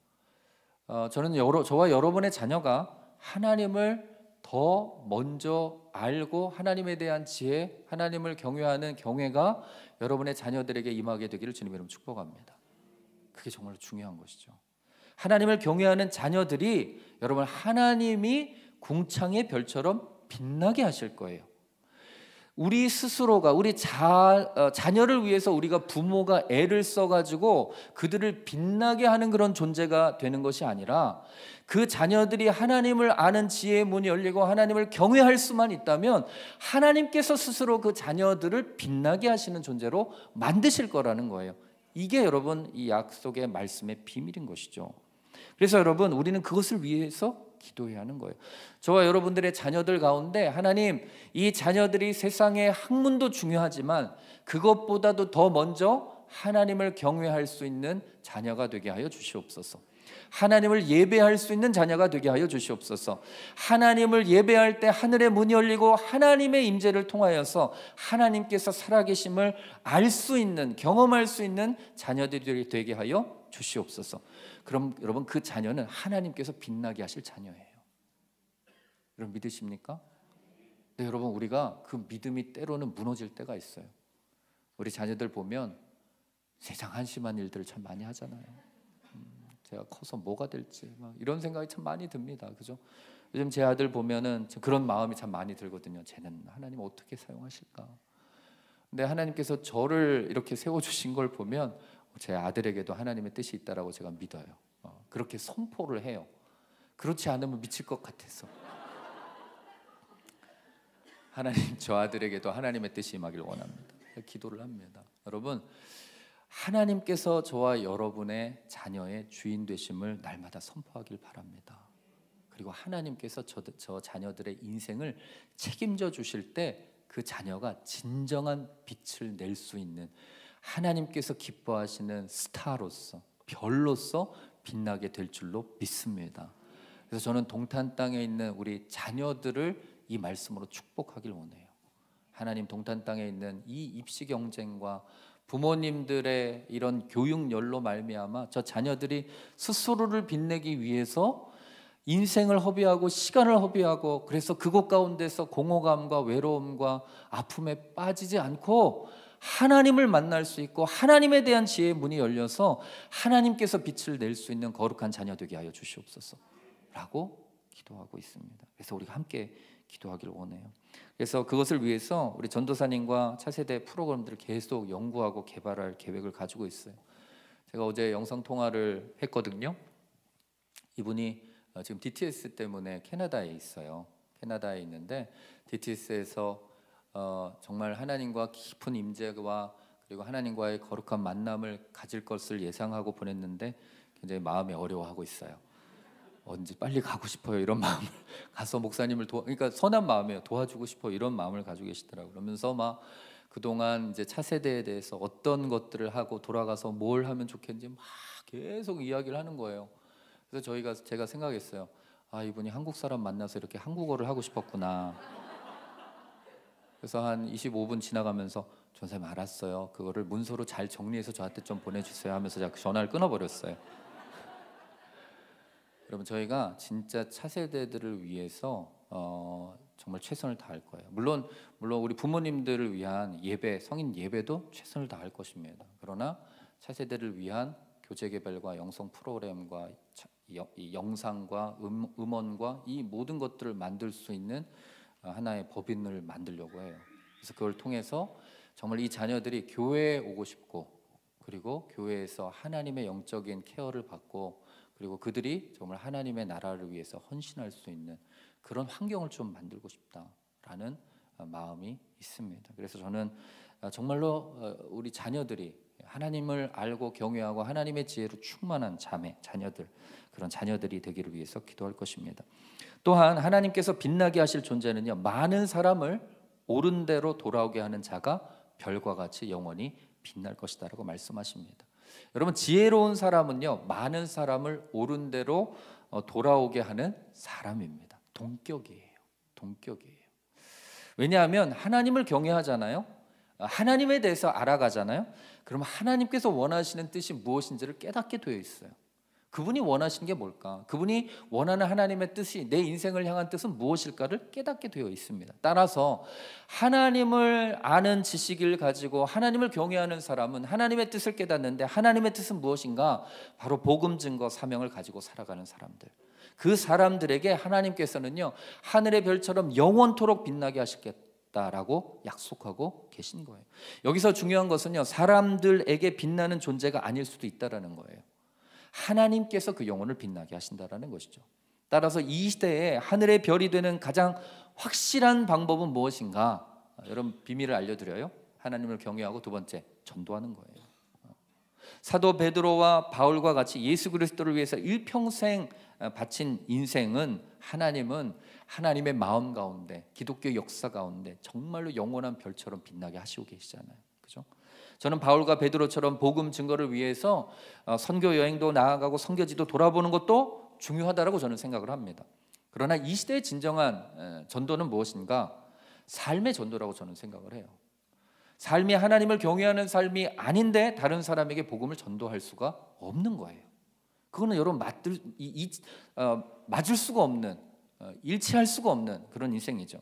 저는 저와 여러분의 자녀가 하나님을 더 먼저 알고 하나님에 대한 지혜, 하나님을 경외하는 경외가 여러분의 자녀들에게 임하게 되기를 주님의 이름으로 축복합니다. 그게 정말로 중요한 것이죠. 하나님을 경외하는 자녀들이 여러분 하나님이 궁창의 별처럼 빛나게 하실 거예요. 우리 스스로가 우리 자녀를 위해서 우리가 부모가 애를 써가지고 그들을 빛나게 하는 그런 존재가 되는 것이 아니라, 그 자녀들이 하나님을 아는 지혜의 문이 열리고 하나님을 경외할 수만 있다면 하나님께서 스스로 그 자녀들을 빛나게 하시는 존재로 만드실 거라는 거예요. 이게 여러분 이 약속의 말씀의 비밀인 것이죠. 그래서 여러분, 우리는 그것을 위해서 기도해야 하는 거예요. 저와 여러분들의 자녀들 가운데 하나님, 이 자녀들이 세상의 학문도 중요하지만 그것보다도 더 먼저 하나님을 경외할 수 있는 자녀가 되게 하여 주시옵소서. 하나님을 예배할 수 있는 자녀가 되게 하여 주시옵소서. 하나님을 예배할 때 하늘의 문이 열리고 하나님의 임재를 통하여서 하나님께서 살아계심을 알 수 있는, 경험할 수 있는 자녀들이 되게 하여 주시옵소서. 그럼 여러분, 그 자녀는 하나님께서 빛나게 하실 자녀예요. 여러분 믿으십니까? 네, 여러분, 우리가 그 믿음이 때로는 무너질 때가 있어요. 우리 자녀들 보면 세상 한심한 일들을 참 많이 하잖아요. 제가 커서 뭐가 될지 막 이런 생각이 참 많이 듭니다. 그죠? 요즘 제 아들 보면은 그런 마음이 참 많이 들거든요. 쟤는 하나님 어떻게 사용하실까? 근데 하나님께서 저를 이렇게 세워주신 걸 보면 제 아들에게도 하나님의 뜻이 있다라고 제가 믿어요. 그렇게 선포를 해요. 그렇지 않으면 미칠 것 같아서. 하나님, 저 아들에게도 하나님의 뜻이 임하길 원합니다. 기도를 합니다. 여러분, 하나님께서 저와 여러분의 자녀의 주인 되심을 날마다 선포하길 바랍니다. 그리고 하나님께서 저 자녀들의 인생을 책임져 주실 때 그 자녀가 진정한 빛을 낼 수 있는, 하나님께서 기뻐하시는 스타로서, 별로서 빛나게 될 줄로 믿습니다. 그래서 저는 동탄 땅에 있는 우리 자녀들을 이 말씀으로 축복하길 원해요. 하나님, 동탄 땅에 있는 이 입시 경쟁과 부모님들의 이런 교육열로 말미암아 저 자녀들이 스스로를 빛내기 위해서 인생을 허비하고 시간을 허비하고, 그래서 그곳 가운데서 공허감과 외로움과 아픔에 빠지지 않고 하나님을 만날 수 있고 하나님에 대한 지혜의 문이 열려서 하나님께서 빛을 낼 수 있는 거룩한 자녀 되게 하여 주시옵소서 라고 기도하고 있습니다. 그래서 우리가 함께 기도하길 원해요. 그래서 그것을 위해서 우리 전도사님과 차세대 프로그램들을 계속 연구하고 개발할 계획을 가지고 있어요. 제가 어제 영상 통화를 했거든요. 이분이 지금 DTS 때문에 캐나다에 있어요. 캐나다에 있는데 DTS에서 정말 하나님과 깊은 임재와 그리고 하나님과의 거룩한 만남을 가질 것을 예상하고 보냈는데 굉장히 마음이 어려워하고 있어요. 언제 빨리 가고 싶어요 이런 마음을 가서 목사님을 그러니까 선한 마음이에요. 도와주고 싶어 이런 마음을 가지고 계시더라고요. 그러면서 막 그동안 이제 차세대에 대해서 어떤 것들을 하고 돌아가서 뭘 하면 좋겠는지 막 계속 이야기를 하는 거예요. 그래서 제가 생각했어요. 아, 이분이 한국 사람 만나서 이렇게 한국어를 하고 싶었구나. 그래서 한 25분 지나가면서 전사님 알았어요. 그거를 문서로 잘 정리해서 저한테 좀 보내주세요 하면서 제가 전화를 끊어버렸어요. 여러분 저희가 진짜 차세대들을 위해서 정말 최선을 다할 거예요. 물론 우리 부모님들을 위한 예배, 성인 예배도 최선을 다할 것입니다. 그러나 차세대를 위한 교제 개발과 영성 프로그램과 이 영상과 음원과 이 모든 것들을 만들 수 있는 하나의 법인을 만들려고 해요. 그래서 그걸 통해서 정말 이 자녀들이 교회에 오고 싶고 그리고 교회에서 하나님의 영적인 케어를 받고 그리고 그들이 정말 하나님의 나라를 위해서 헌신할 수 있는 그런 환경을 좀 만들고 싶다라는 마음이 있습니다. 그래서 저는 정말로 우리 자녀들이 하나님을 알고 경외하고 하나님의 지혜로 충만한 자녀들 그런 자녀들이 되기를 위해서 기도할 것입니다. 또한 하나님께서 빛나게 하실 존재는요, 많은 사람을 옳은 대로 돌아오게 하는 자가 별과 같이 영원히 빛날 것이다라고 말씀하십니다. 여러분 지혜로운 사람은요 많은 사람을 옳은 대로 돌아오게 하는 사람입니다. 동격이에요. 왜냐하면 하나님을 경외하잖아요. 하나님에 대해서 알아가잖아요. 그럼 하나님께서 원하시는 뜻이 무엇인지를 깨닫게 되어 있어요. 그분이 원하시는 게 뭘까? 그분이 원하는 하나님의 뜻이 내 인생을 향한 뜻은 무엇일까를 깨닫게 되어 있습니다. 따라서 하나님을 아는 지식을 가지고 하나님을 경외하는 사람은 하나님의 뜻을 깨닫는데 하나님의 뜻은 무엇인가? 바로 복음 증거 사명을 가지고 살아가는 사람들. 그 사람들에게 하나님께서는요 하늘의 별처럼 영원토록 빛나게 하시겠다라고 약속하고 계신 거예요. 여기서 중요한 것은요 사람들에게 빛나는 존재가 아닐 수도 있다라는 거예요. 하나님께서 그 영혼을 빛나게 하신다라는 것이죠. 따라서 이 시대에 하늘의 별이 되는 가장 확실한 방법은 무엇인가? 여러분 비밀을 알려드려요. 하나님을 경외하고 두 번째 전도하는 거예요. 사도 베드로와 바울과 같이 예수 그리스도를 위해서 일평생 바친 인생은 하나님은 하나님의 마음 가운데 기독교 역사 가운데 정말로 영원한 별처럼 빛나게 하시고 계시잖아요. 그죠? 저는 바울과 베드로처럼 복음 증거를 위해서 선교 여행도 나아가고 선교지도 돌아보는 것도 중요하다라고 저는 생각을 합니다. 그러나 이 시대의 진정한 전도는 무엇인가? 삶의 전도라고 저는 생각을 해요. 삶이 하나님을 경외하는 삶이 아닌데 다른 사람에게 복음을 전도할 수가 없는 거예요. 그거는 여러분 맞을 수가 없는 일치할 수가 없는 그런 인생이죠.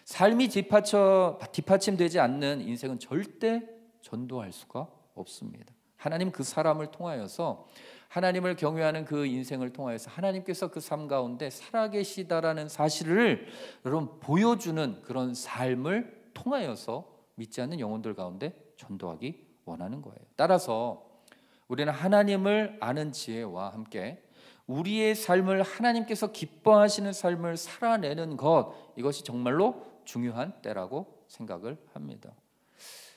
삶이 뒷받침되지 않는 인생은 절대 전도할 수가 없습니다. 하나님 그 사람을 통하여서 하나님을 경외하는 그 인생을 통하여서 하나님께서 그 삶 가운데 살아계시다라는 사실을 여러분 보여주는 그런 삶을 통하여서 믿지 않는 영혼들 가운데 전도하기 원하는 거예요. 따라서 우리는 하나님을 아는 지혜와 함께 우리의 삶을 하나님께서 기뻐하시는 삶을 살아내는 것 이것이 정말로 중요한 때라고 생각을 합니다.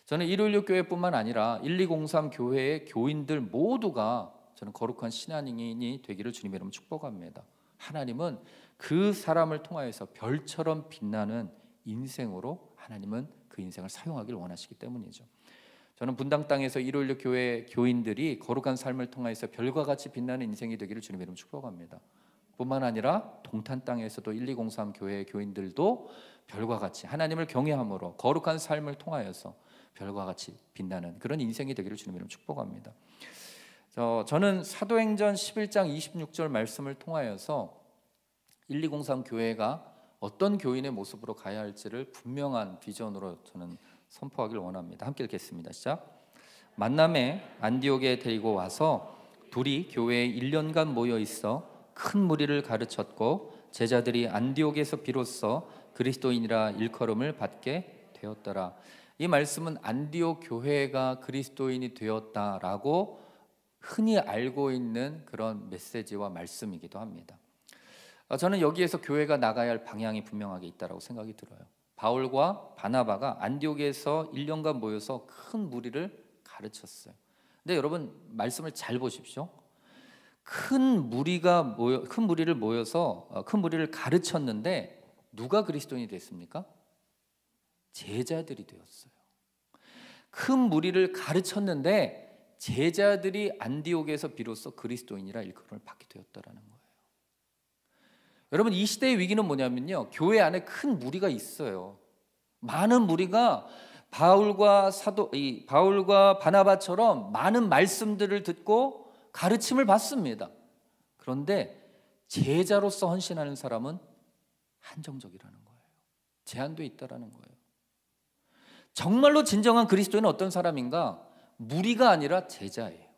저는 156 교회뿐만 아니라 1203 교회의 교인들 모두가 저는 거룩한 신앙인이 되기를 주님의 이름으로 축복합니다. 하나님은 그 사람을 통하여서 별처럼 빛나는 인생으로 하나님은 그 인생을 사용하길 원하시기 때문이죠. 저는 분당 땅에서 156 교회 교인들이 거룩한 삶을 통하여서 별과 같이 빛나는 인생이 되기를 주님의 이름으로 축복합니다. 뿐만 아니라 동탄 땅에서도 1203 교회 교인들도 별과 같이 하나님을 경외함으로 거룩한 삶을 통하여서 별과 같이 빛나는 그런 인생이 되기를 주님의 이름으로 축복합니다. 저는 사도행전 11장 26절 말씀을 통하여서 1203 교회가 어떤 교인의 모습으로 가야 할지를 분명한 비전으로 저는 선포하길 원합니다. 함께 읽겠습니다. 시작. 만남에 안디옥에 데리고 와서 둘이 교회에 1년간 모여 있어 큰 무리를 가르쳤고 제자들이 안디옥에서 비로소 그리스도인이라 일컬음을 받게 되었더라. 이 말씀은 안디옥 교회가 그리스도인이 되었다라고 흔히 알고 있는 그런 메시지와 말씀이기도 합니다. 저는 여기에서 교회가 나가야 할 방향이 분명하게 있다고 생각이 들어요. 바울과 바나바가 안디옥에서 1년간 모여서 큰 무리를 가르쳤어요. 근데 여러분 말씀을 잘 보십시오. 큰 무리를 모여서 큰 무리를 가르쳤는데 누가 그리스도인이 됐습니까? 제자들이 되었어요. 큰 무리를 가르쳤는데 제자들이 안디옥에서 비로소 그리스도인이라 일컬음을 받게 되었다라는 거예요. 여러분 이 시대의 위기는 뭐냐면요, 교회 안에 큰 무리가 있어요. 많은 무리가 바울과 바나바처럼 많은 말씀들을 듣고 가르침을 받습니다. 그런데 제자로서 헌신하는 사람은 한정적이라는 거예요. 제한돼 있다라는 거예요. 정말로 진정한 그리스도인은 어떤 사람인가? 무리가 아니라 제자예요.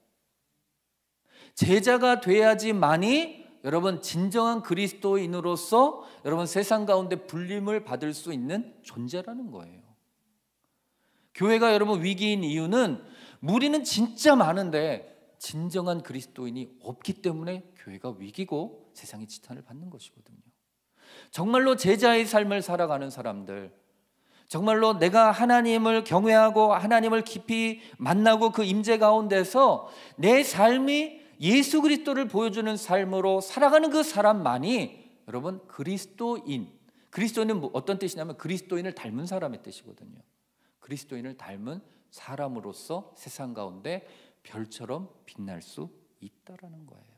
제자가 돼야지만이 여러분 진정한 그리스도인으로서 여러분 세상 가운데 불림을 받을 수 있는 존재라는 거예요. 교회가 여러분 위기인 이유는 무리는 진짜 많은데 진정한 그리스도인이 없기 때문에 교회가 위기고 세상이 지탄을 받는 것이거든요. 정말로 제자의 삶을 살아가는 사람들, 정말로 내가 하나님을 경외하고 하나님을 깊이 만나고 그 임재 가운데서 내 삶이 예수 그리스도를 삶으로 살아가는 그 사람만이 여러분 그리스도인은 어떤 뜻이냐면 그리스도인을 닮은 사람의 뜻이거든요. 그리스도인을 닮은 사람으로서 세상 가운데 별처럼 빛날 수 있다라는 거예요.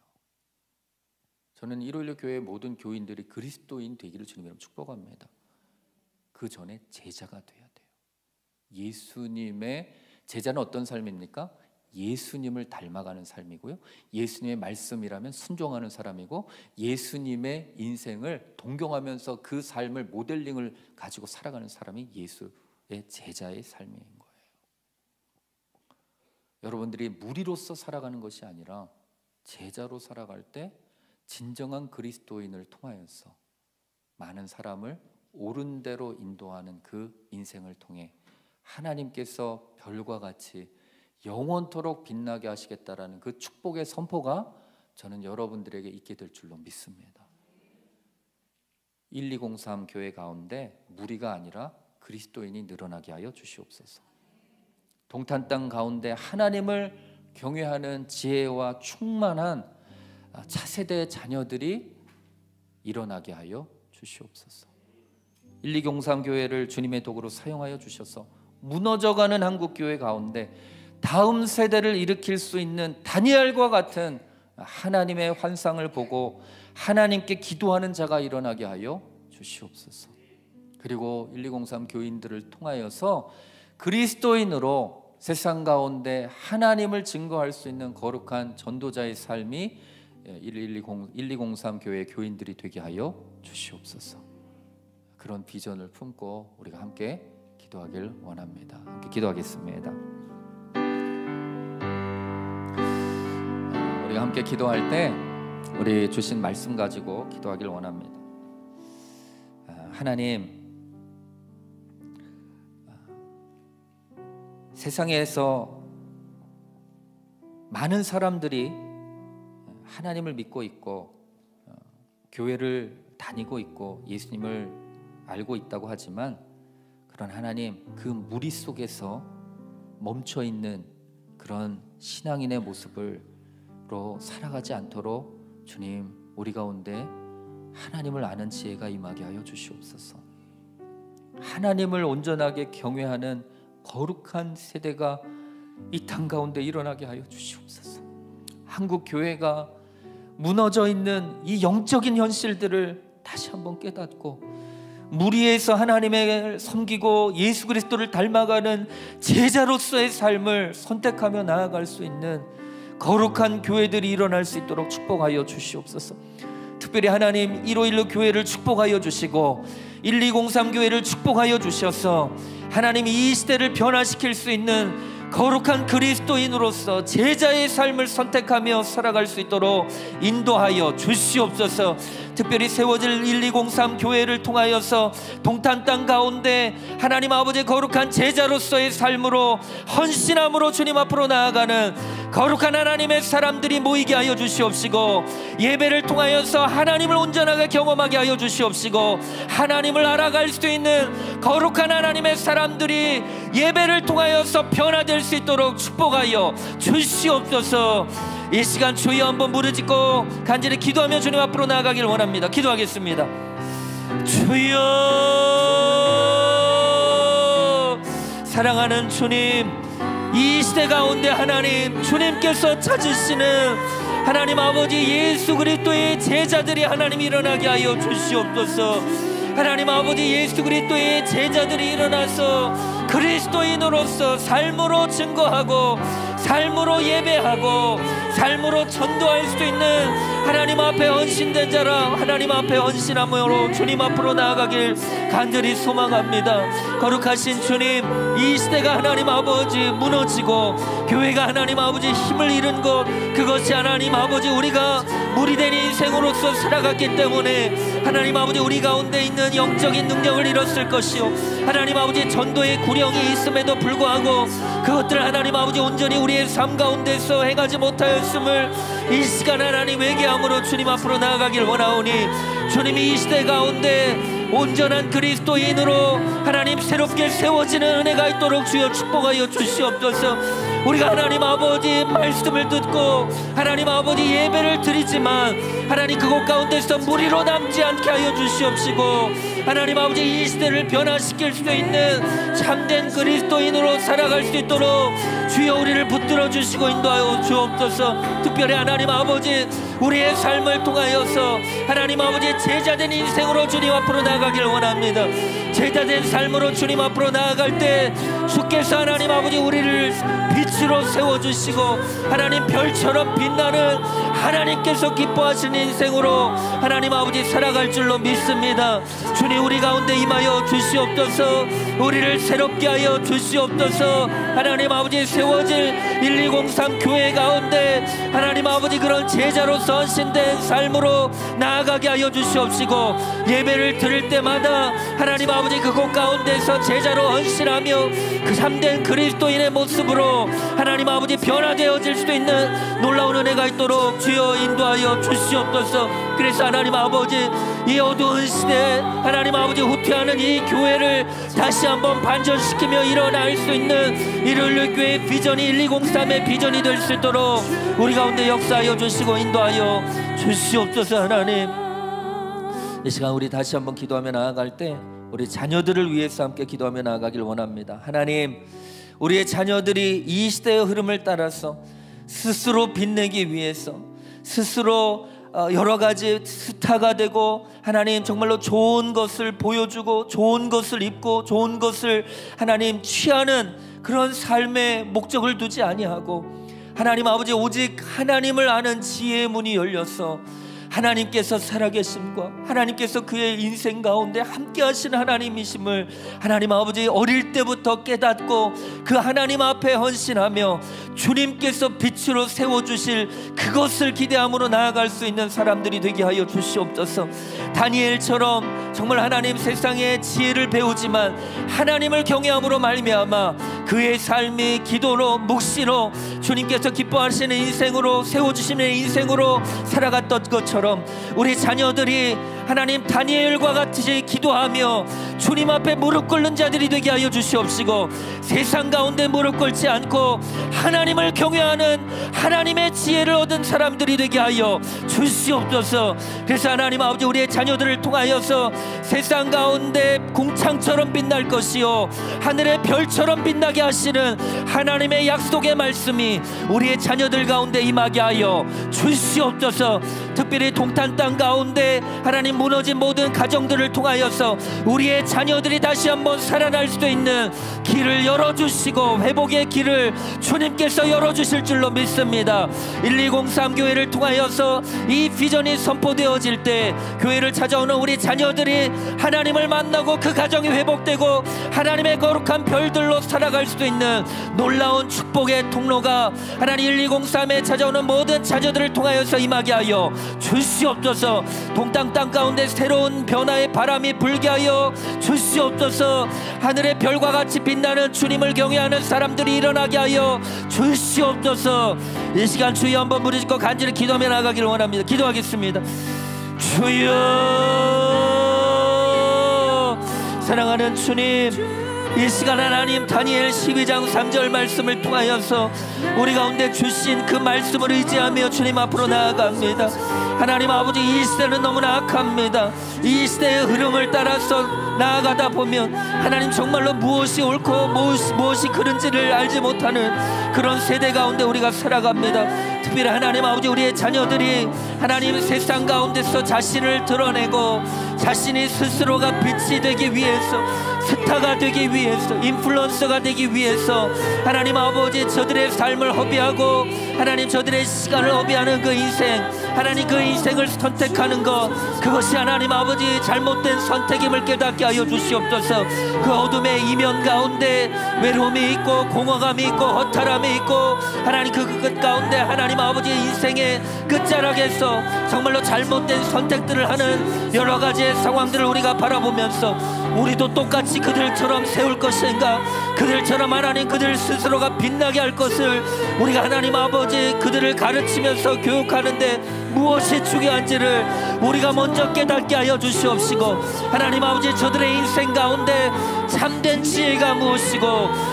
저는 151 교회의 모든 교인들이 그리스도인 되기를 주님으로 축복합니다. 그 전에 제자가 돼야 돼요. 예수님의 제자는 어떤 삶입니까? 예수님을 닮아가는 삶이고요, 예수님의 말씀이라면 순종하는 사람이고, 예수님의 인생을 동경하면서 그 삶을 모델링을 가지고 살아가는 사람이 예수의 제자의 삶인 거예요. 여러분들이 무리로서 살아가는 것이 아니라 제자로 살아갈 때 진정한 그리스도인을 통하여서 많은 사람을 옳은 대로 인도하는 그 인생을 통해 하나님께서 별과 같이 영원토록 빛나게 하시겠다라는 그 축복의 선포가 저는 여러분들에게 있게 될 줄로 믿습니다. 1203 교회 가운데 무리가 아니라 그리스도인이 늘어나게 하여 주시옵소서. 동탄 땅 가운데 하나님을 경외하는 지혜와 충만한 차세대 자녀들이 일어나게 하여 주시옵소서. 1203 교회를 주님의 도구로 사용하여 주셔서 무너져가는 한국 교회 가운데 다음 세대를 일으킬 수 있는 다니엘과 같은 하나님의 환상을 보고 하나님께 기도하는 자가 일어나게 하여 주시옵소서. 그리고 1203 교인들을 통하여서 그리스도인으로 세상 가운데 하나님을 증거할 수 있는 거룩한 전도자의 삶이 1203 교회 교인들이 되게 하여 주시옵소서. 그런 비전을 품고 우리가 함께 기도하길 원합니다. 함께 기도하겠습니다. 우리가 함께 기도할 때 우리 주신 말씀 가지고 기도하길 원합니다. 하나님, 세상에서 많은 사람들이 하나님을 믿고 있고 교회를 다니고 있고 예수님을 알고 있다고 하지만, 그런 하나님, 그 무리 속에서 멈춰 있는 그런 신앙인의 모습으로 살아가지 않도록 주님, 우리 가운데 하나님을 아는 지혜가 임하게 하여 주시옵소서. 하나님을 온전하게 경외하는 거룩한 세대가 이 땅 가운데 일어나게 하여 주시옵소서. 한국 교회가 무너져 있는 이 영적인 현실들을 다시 한번 깨닫고 무리에서 하나님을 섬기고 예수 그리스도를 닮아가는 제자로서의 삶을 선택하며 나아갈 수 있는 거룩한 교회들이 일어날 수 있도록 축복하여 주시옵소서. 특별히 하나님, 1516 교회를 축복하여 주시고 1203 교회를 축복하여 주셔서 하나님, 이 시대를 변화시킬 수 있는 거룩한 그리스도인으로서 제자의 삶을 선택하며 살아갈 수 있도록 인도하여 주시옵소서. 특별히 세워질 1203 교회를 통하여서 동탄 땅 가운데 하나님 아버지 거룩한 제자로서의 삶으로 헌신함으로 주님 앞으로 나아가는 거룩한 하나님의 사람들이 모이게 하여 주시옵시고, 예배를 통하여서 하나님을 온전하게 경험하게 하여 주시옵시고, 하나님을 알아갈 수 있는 거룩한 하나님의 사람들이 예배를 통하여서 변화될 수 있도록 축복하여 주시옵소서. 이 시간 주여 한번 부르짖고 간절히 기도하며 주님 앞으로 나아가길 원합니다. 기도하겠습니다. 주여, 사랑하는 주님, 이 시대 가운데 하나님, 주님께서 찾으시는 하나님 아버지 예수 그리스도의 제자들이 하나님 일어나게 하여 주시옵소서. 하나님 아버지 예수 그리스도의 제자들이 일어나서 그리스도인으로서 삶으로 증거하고 삶으로 예배하고 삶으로 전도할 수 있는 하나님 앞에 헌신된 자라 하나님 앞에 헌신함으로 주님 앞으로 나아가길 간절히 소망합니다. 거룩하신 주님, 이 시대가 하나님 아버지 무너지고 교회가 하나님 아버지 힘을 잃은 것, 그것이 하나님 아버지 우리가 무리된 인생으로서 살아갔기 때문에 하나님 아버지 우리 가운데 있는 영적인 능력을 잃었을 것이요, 하나님 아버지 전도의 구령이 있음에도 불구하고 그것들을 하나님 아버지 온전히 우리의 삶 가운데서 행하지 못하였음을 이 시간 하나님 회개함으로 주님 앞으로 나아가길 원하오니, 주님이 이 시대 가운데 온전한 그리스도인으로 하나님 새롭게 세워지는 은혜가 있도록 주여 축복하여 주시옵소서. 우리가 하나님 아버지 말씀을 듣고 하나님 아버지 예배를 드리지만 하나님 그곳 가운데서 무리로 남지 않게 하여 주시옵시고, 하나님 아버지 이 시대를 변화시킬 수 있는 참된 그리스도인으로 살아갈 수 있도록 주여 우리를 붙들어 주시고 인도하여 주옵소서. 특별히 하나님 아버지 우리의 삶을 통하여서 하나님 아버지 제자된 인생으로 주님 앞으로 나아가길 원합니다. 제자된 삶으로 주님 앞으로 나아갈 때 주께서 하나님 아버지 우리를 빛으로 세워주시고 하나님 별처럼 빛나는 하나님께서 기뻐하시는 인생으로 하나님 아버지 살아갈 줄로 믿습니다. 주님 우리 가운데 임하여 주시옵소서. 우리를 새롭게 하여 주시옵소서. 하나님 아버지 세워질 1203 교회 가운데 하나님 아버지 그런 제자로서 헌신된 삶으로 나아가게 하여 주시옵시고, 예배를 드릴 때마다 하나님 아버지 그곳 가운데서 제자로 헌신하며 그 참된 그리스도인의 모습으로 하나님 아버지 변화되어질 수도 있는 놀라운 은혜가 있도록 주여 인도하여 주시옵소서. 그래서 하나님 아버지 이 어두운 시대에 하나님 아버지 후퇴하는 이 교회를 다시 한번 반전시키며 일어날 수 있는 일요일 교회의 비전이 1203의 비전이 될 수 있도록 우리 가운데 역사하여 주시고 인도하여 주시옵소서. 하나님 이 시간 우리 다시 한번 기도하며 나아갈 때 우리 자녀들을 위해서 함께 기도하며 나아가길 원합니다. 하나님 우리의 자녀들이 이 시대의 흐름을 따라서 스스로 빛내기 위해서 스스로 여러 가지 스타가 되고 하나님 정말로 좋은 것을 보여주고 좋은 것을 입고 좋은 것을 하나님 취하는 그런 삶의 목적을 두지 아니하고 하나님 아버지 오직 하나님을 아는 지혜의 문이 열려서 하나님께서 살아계심과 하나님께서 그의 인생 가운데 함께 하시는 하나님이심을 하나님 아버지 어릴 때부터 깨닫고 그 하나님 앞에 헌신하며 주님께서 빛으로 세워주실 그것을 기대함으로 나아갈 수 있는 사람들이 되게 하여 주시옵소서. 다니엘처럼 정말 하나님 세상의 지혜를 배우지만 하나님을 경외함으로 말미암아 그의 삶이 기도로 묵시로 주님께서 기뻐하시는 인생으로 세워주시는 인생으로 살아갔던 것처럼 우리 자녀들이 하나님 다니엘과 같이 기도하며 주님 앞에 무릎 꿇는 자들이 되게 하여 주시옵시고 세상 가운데 무릎 꿇지 않고 하나님을 경외하는 하나님의 지혜를 얻은 사람들이 되게 하여 주시옵소서. 그래서 하나님 아버지 우리의 자녀들을 통하여서 세상 가운데 궁창처럼 빛날 것이요 하늘의 별처럼 빛나게 하시는 하나님의 약속의 말씀이 우리의 자녀들 가운데 임하게 하여 주시옵소서. 특별히 동탄 땅 가운데 하나님 무너진 모든 가정들을 통하여서 우리의 자녀들이 다시 한번 살아날 수도 있는 길을 열어주시고 회복의 길을 주님께서 열어주실 줄로 믿습니다. 1203 교회를 통하여서 이 비전이 선포되어질 때 교회를 찾아오는 우리 자녀들이 하나님을 만나고 그 가정이 회복되고 하나님의 거룩한 별들로 살아갈 수도 있는 놀라운 축복의 통로가 역사가 하나님 1203에 찾아오는 모든 자녀들을 통하여서 임하게 하여 주시옵소서. 동땅 땅 가운데 새로운 변화의 바람이 불게 하여 주시옵소서. 하늘의 별과 같이 빛나는 주님을 경외하는 사람들이 일어나게 하여 주시옵소서. 이 시간 주여 한번 부르짖고 간절히 기도하며 나가기를 원합니다. 기도하겠습니다. 주여, 사랑하는 주님, 이 시간 하나님 다니엘 12장 3절 말씀을 통하여서 우리 가운데 주신 그 말씀을 의지하며 주님 앞으로 나아갑니다. 하나님 아버지, 이 시대는 너무나 악합니다. 이 시대의 흐름을 따라서 나아가다 보면 하나님 정말로 무엇이 옳고 무엇이 그른지를 알지 못하는 그런 세대 가운데 우리가 살아갑니다. 특별히 하나님 아버지, 우리의 자녀들이 하나님 세상 가운데서 자신을 드러내고 자신이 스스로가 빛이 되기 위해서, 스타가 되기 위해서, 인플루언서가 되기 위해서 하나님 아버지 저들의 삶을 허비하고 하나님 저들의 시간을 허비하는 그 인생, 하나님 그 인생을 선택하는 것, 그것이 하나님 아버지 잘못된 선택임을 깨닫게 하여 주시옵소서. 그 어둠의 이면 가운데 외로움이 있고 공허감이 있고 허탈함이 있고 하나님 그 끝 가운데 하나님 아버지의 인생의 끝자락에서 정말로 잘못된 선택들을 하는 여러 가지의 상황들을 우리가 바라보면서 우리도 똑같이 그들처럼 세울 것인가, 그들처럼 하나님 그들 스스로가 빛나게 할 것을 우리가 하나님 아버지 그들을 가르치면서 교육하는데 무엇이 중요한지를 우리가 먼저 깨닫게 하여 주시옵시고, 하나님 아버지 저들의 인생 가운데 참된 지혜가 무엇이고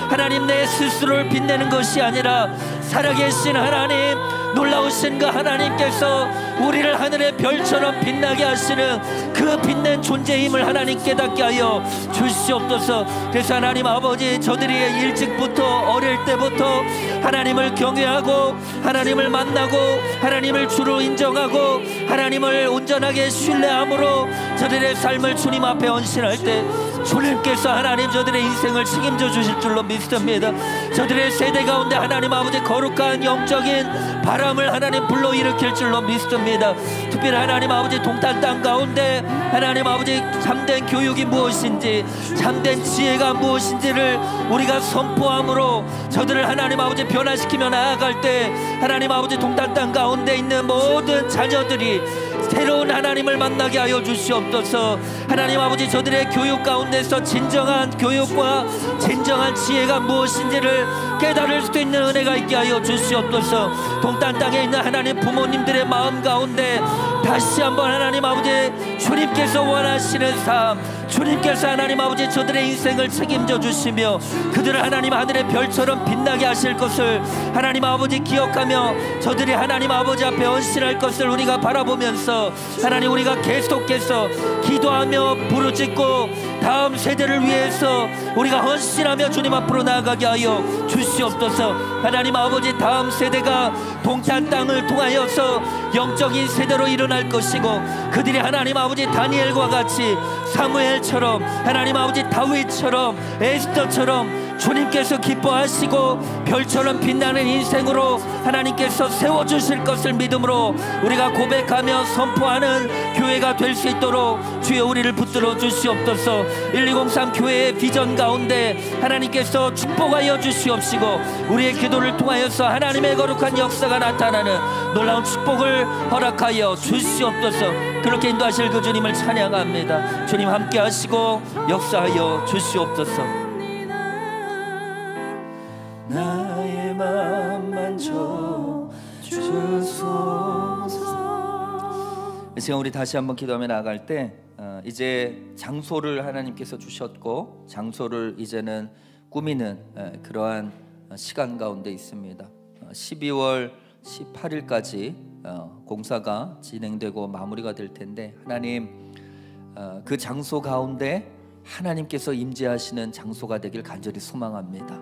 하나님 내 스스로를 빛내는 것이 아니라 살아계신 하나님, 놀라우신 그 하나님께서 우리를 하늘의 별처럼 빛나게 하시는 그 빛낸 존재임을 하나님 깨닫게 하여 주시옵소서. 그래서 하나님 아버지 저들이 일찍부터 어릴 때부터 하나님을 경외하고 하나님을 만나고 하나님을 주로 인정하고 하나님을 온전하게 신뢰함으로 저들의 삶을 주님 앞에 헌신할 때 주님께서 하나님 저들의 인생을 책임져 주실 줄로 믿습니다. 저들의 세대 가운데 하나님 아버지 거룩한 영적인 바람을 하나님 불러일으킬 줄로 믿습니다. 특별히 하나님 아버지 동탄 땅 가운데 하나님 아버지 참된 교육이 무엇인지, 참된 지혜가 무엇인지를 우리가 선포함으로 저들을 하나님 아버지 변화시키며 나아갈 때 하나님 아버지 동탄 땅 가운데 있는 모든 자녀들이 새로운 하나님을 만나게 하여 주시옵소서. 하나님 아버지 저들의 교육 가운데서 진정한 교육과 진정한 지혜가 무엇인지를 깨달을 수 있는 은혜가 있게 하여 주시옵소서. 동탄 땅에 있는 하나님 부모님들의 마음 가운데 다시 한번 하나님 아버지 주님께서 원하시는 삶, 주님께서 하나님 아버지 저들의 인생을 책임져 주시며 그들을 하나님 하늘의 별처럼 빛나게 하실 것을 하나님 아버지 기억하며 저들이 하나님 아버지 앞에 헌신할 것을 우리가 바라보면서 하나님 우리가 계속해서 기도하며 부르짖고 다음 세대를 위해서 우리가 헌신하며 주님 앞으로 나아가게 하여 주시옵소서. 하나님 아버지 다음 세대가 동탄 땅을 통하여서 영적인 세대로 일어날 것이고 그들이 하나님 아버지 다니엘과 같이 사무엘처럼 하나님 아버지 다윗처럼 에스더처럼 주님께서 기뻐하시고 별처럼 빛나는 인생으로 하나님께서 세워주실 것을 믿음으로 우리가 고백하며 선포하는 교회가 될 수 있도록 주여 우리를 붙들어 주시옵소서. 1203 교회의 비전 가운데 하나님께서 축복하여 주시옵시고 우리의 기도를 통하여서 하나님의 거룩한 역사가 나타나는 놀라운 축복을 허락하여 주시옵소서. 그렇게 인도하실 그 주님을 찬양합니다. 주님 함께 하시고 역사하여 주시옵소서. 나의 맘 만져 주소서. 이 시간 우리 다시 한번 기도하며 나아갈 때 이제 장소를 하나님께서 주셨고 장소를 이제는 꾸미는 그러한 시간 가운데 있습니다. 12월 18일까지 공사가 진행되고 마무리가 될 텐데 하나님 그 장소 가운데 하나님께서 임재하시는 장소가 되길 간절히 소망합니다.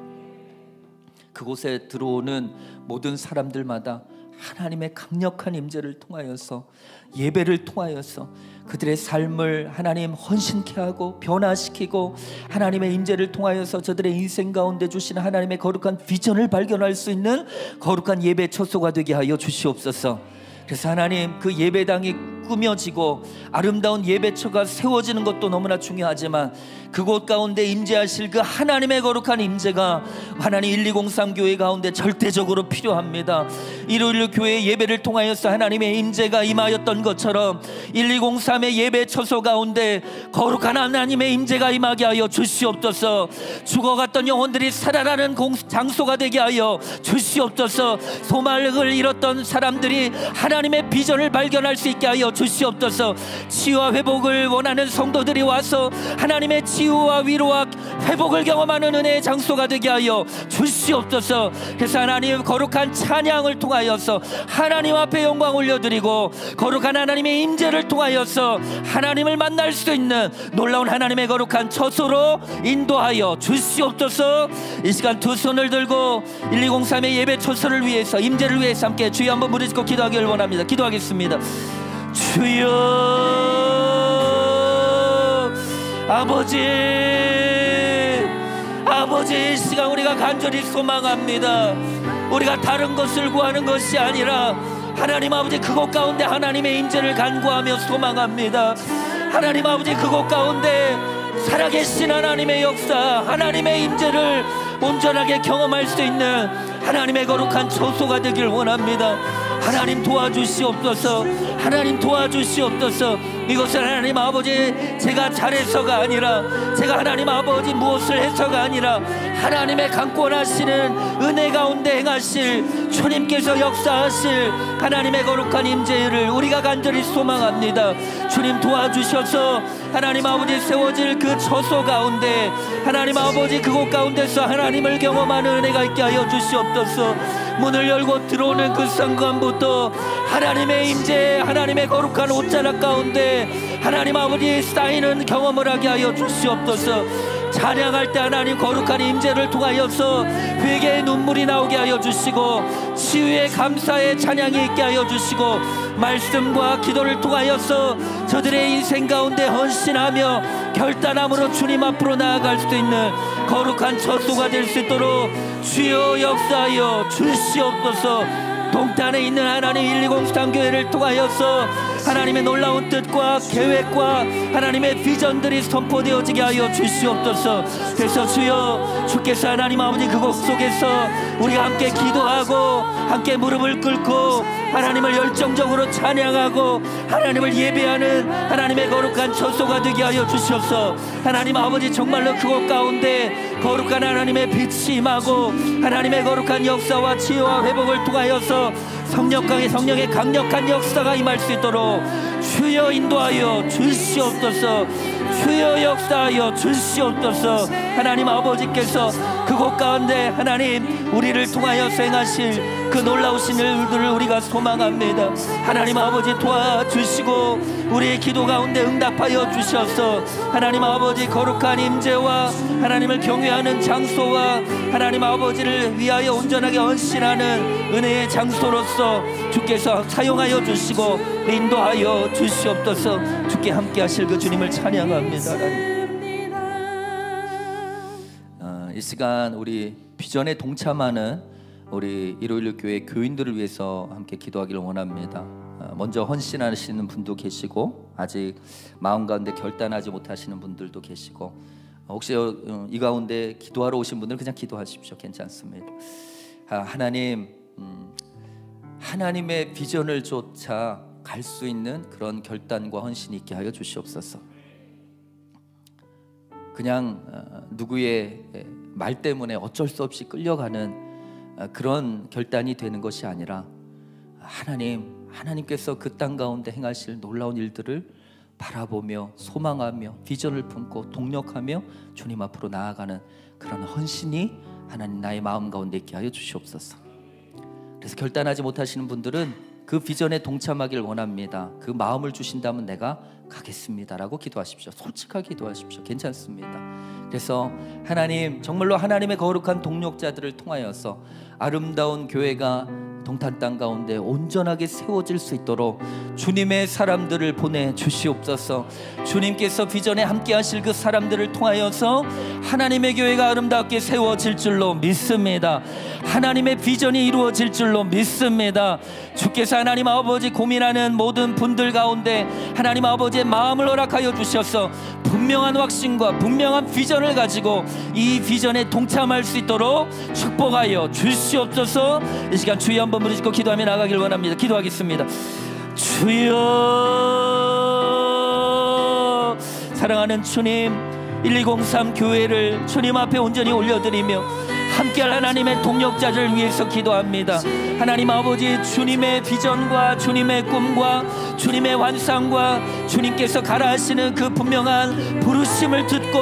그곳에 들어오는 모든 사람들마다 하나님의 강력한 임재를 통하여서 예배를 통하여서 그들의 삶을 하나님 헌신케 하고 변화시키고 하나님의 임재를 통하여서 저들의 인생 가운데 주신 하나님의 거룩한 비전을 발견할 수 있는 거룩한 예배 처소가 되게 하여 주시옵소서. 그래서 하나님, 그 예배당이 꾸며지고 아름다운 예배처가 세워지는 것도 너무나 중요하지만 그곳 가운데 임재하실 그 하나님의 거룩한 임재가 하나님 1203 교회 가운데 절대적으로 필요합니다. 1516 교회 예배를 통하여서 하나님의 임재가 임하였던 것처럼 1203의 예배 처소 가운데 거룩한 하나님의 임재가 임하게 하여 주시옵소서. 죽어갔던 영혼들이 살아나는 장소가 되게 하여 주시옵소서. 소망을 잃었던 사람들이 하나님의 비전을 발견할 수 있게 하여 주시옵소서. 치유와 회복을 원하는 성도들이 와서 하나님의 치유와 위로와 회복을 경험하는 은혜의 장소가 되게 하여 주시옵소서. 그래서 하나님 거룩한 찬양을 통하여서 하나님 앞에 영광 올려드리고 거룩한 하나님의 임재를 통하여서 하나님을 만날 수 있는 놀라운 하나님의 거룩한 처소로 인도하여 주시옵소서. 이 시간 두 손을 들고 1203의 예배 처소를 위해서, 임재를 위해서 함께 주여 한번 부르짖고 기도하기를 원합니다. 기도하겠습니다. 주여, 아버지, 이 시간 우리가 간절히 소망합니다. 우리가 다른 것을 구하는 것이 아니라 하나님 아버지, 그곳 가운데 하나님의 임재를 간구하며 소망합니다. 하나님 아버지, 그곳 가운데 살아계신 하나님의 역사, 하나님의 임재를 온전하게 경험할 수 있는 하나님의 거룩한 처소가 되길 원합니다. 하나님 도와주시옵소서. 하나님 도와주시옵소서. 이것은 하나님 아버지 제가 잘해서가 아니라, 제가 하나님 아버지 무엇을 해서가 아니라 하나님의 강권하시는 은혜 가운데 행하실 주님께서 역사하실 하나님의 거룩한 임재를 우리가 간절히 소망합니다. 주님 도와주셔서 하나님 아버지 세워질 그 처소 가운데 하나님 아버지 그곳 가운데서 하나님을 경험하는 은혜가 있게 하여 주시옵소서. 문을 열고 들어오는 그 순간부터 하나님의 임재, 하나님의 거룩한 옷자락 가운데 하나님 아버지 쌓이는 경험을 하게 하여 주시옵소서. 찬양할 때 하나님 거룩한 임재를 통하여서 회개의 눈물이 나오게 하여 주시고 치유의 감사의 찬양이 있게 하여 주시고 말씀과 기도를 통하여서 저들의 인생 가운데 헌신하며 결단함으로 주님 앞으로 나아갈 수 있는 거룩한 처소가 될 수 있도록 주여 역사하여 주시옵소서. 동탄에 있는 하나님 1203 교회를 통하여서 하나님의 놀라운 뜻과 계획과 하나님의 비전들이 선포되어지게 하여 주시옵소서. 그래서 주여, 주께서 하나님 아버지 그곳 속에서 우리가 함께 기도하고 함께 무릎을 꿇고 하나님을 열정적으로 찬양하고 하나님을 예배하는 하나님의 거룩한 처소가 되게 하여 주셔서 하나님 아버지 정말로 그곳 가운데 거룩한 하나님의 빛이 임하고 하나님의 거룩한 역사와 치유와 회복을 통하여서 성령의 강력한 역사가 임할 수 있도록 주여 인도하여 주시옵소서. 주여 역사하여 주시옵소서. 하나님 아버지께서 그곳 가운데 하나님 우리를 통하여 행하실 그 놀라우신 일들을 우리가 소망합니다. 하나님 아버지 도와주시고 우리의 기도 가운데 응답하여 주셔서 하나님 아버지 거룩한 임재와 하나님을 경외하는 장소와 하나님 아버지를 위하여 온전하게 헌신하는 은혜의 장소로서 주께서 사용하여 주시고 인도하여 주시옵소서. 주께 함께 하실 그 주님을 찬양합니다. 이 시간 우리 비전에 동참하는 우리 1516 교회 교인들을 위해서 함께 기도하기를 원합니다. 먼저 헌신하시는 분도 계시고 아직 마음 가운데 결단하지 못하시는 분들도 계시고 혹시 이 가운데 기도하러 오신 분들은 그냥 기도하십시오. 괜찮습니다. 하나님, 하나님의 비전을 쫓아 갈 수 있는 그런 결단과 헌신이 있게 하여 주시옵소서. 그냥 누구의 말 때문에 어쩔 수 없이 끌려가는 그런 결단이 되는 것이 아니라 하나님께서 그 땅 가운데 행하실 놀라운 일들을 바라보며 소망하며 비전을 품고 동력하며 주님 앞으로 나아가는 그런 헌신이 하나님 나의 마음 가운데 있게 하여 주시옵소서. 그래서 결단하지 못하시는 분들은 그 비전에 동참하기를 원합니다. 그 마음을 주신다면 내가 가겠습니다라고 기도하십시오. 솔직하게 기도하십시오. 괜찮습니다. 그래서 하나님, 정말로 하나님의 거룩한 동력자들을 통하여서 아름다운 교회가 동탄 땅 가운데 온전하게 세워질 수 있도록 주님의 사람들을 보내주시옵소서. 주님께서 비전에 함께 하실 그 사람들을 통하여서 하나님의 교회가 아름답게 세워질 줄로 믿습니다. 하나님의 비전이 이루어질 줄로 믿습니다. 주께서 하나님 아버지 고민하는 모든 분들 가운데 하나님 아버지의 마음을 허락하여 주셔서 분명한 확신과 분명한 비전을 가지고 이 비전에 동참할 수 있도록 축복하여 주시옵소서. 이 시간 주여 한번 부르짖고 기도하며 나가길 원합니다. 기도하겠습니다. 주여, 사랑하는 주님, 1203 교회를 주님 앞에 온전히 올려드리며 함께할 하나님의 동력자들을 위해서 기도합니다. 하나님 아버지, 주님의 비전과 주님의 꿈과 주님의 환상과 주님께서 가라하시는 그 분명한 부르심을 듣고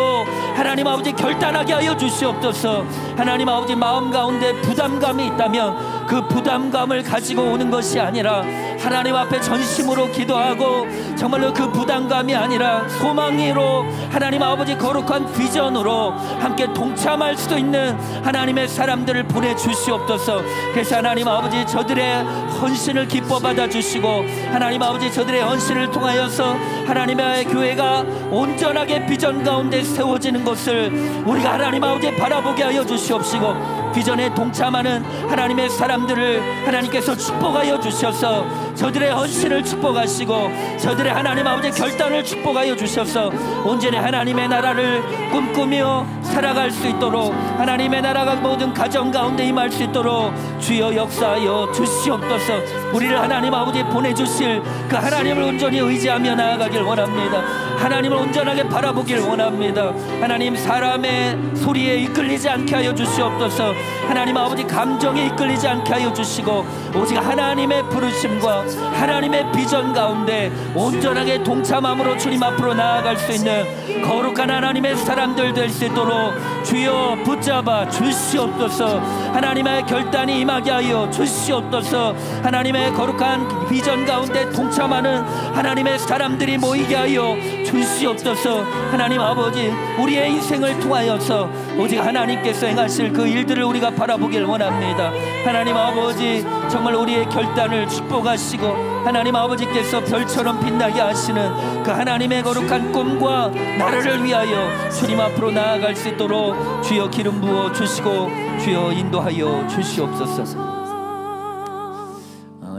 하나님 아버지 결단하게 하여 주시옵소서. 하나님 아버지, 마음 가운데 부담감이 있다면 그 부담감을 가지고 오는 것이 아니라 하나님 앞에 전심으로 기도하고 정말로 그 부담감이 아니라 소망으로 하나님 아버지 거룩한 비전으로 함께 동참할 수도 있는 하나님의 사람들을 보내주시옵소서. 그래서 하나님 아버지, 저들의 헌신을 기뻐 받아주시고 하나님 아버지, 저들의 헌신을 통하여서 하나님의 교회가 온전하게 비전 가운데 세워지는 것을 우리가 하나님 아버지 바라보게 하여 주시옵시고 비전에 동참하는 하나님의 사람들을 하나님께서 축복하여 주셔서 저들의 헌신을 축복하시고 저들의 하나님 아버지 결단을 축복하여 주셔서 온전히 하나님의 나라를 꿈꾸며 살아갈 수 있도록 하나님의 나라가 모든 가정 가운데 임할 수 있도록 주여 역사하여 주시옵소서. 우리를 하나님 아버지 보내주실 그 하나님을 온전히 의지하며 나아가길 원합니다. 하나님을 온전하게 바라보길 원합니다. 하나님, 사람의 소리에 이끌리지 않게 하여 주시옵소서. 하나님 아버지, 감정에 이끌리지 않게 하여 주시고 오직 하나님의 부르심과 하나님의 비전 가운데 온전하게 동참함으로 주님 앞으로 나아갈 수 있는 거룩한 하나님의 사람들 될 수 있도록 주여 붙잡아 주시옵소서. 하나님의 결단이 임하게 하여 주시옵소서. 하나님의 거룩한 비전 가운데 동참하는 하나님의 사람들이 모이게 하여 주시옵소서. 하나님 아버지, 우리의 인생을 통하여서 오직 하나님께서 행하실 그 일들을 우리가 바라보길 원합니다. 하나님 아버지, 정말 우리의 결단을 축복하시고 하나님 아버지께서 별처럼 빛나게 하시는 그 하나님의 거룩한 꿈과 나라를 위하여 주님 앞으로 나아갈 수 있도록 주여 기름 부어 주시고 주여 인도하여 주시옵소서.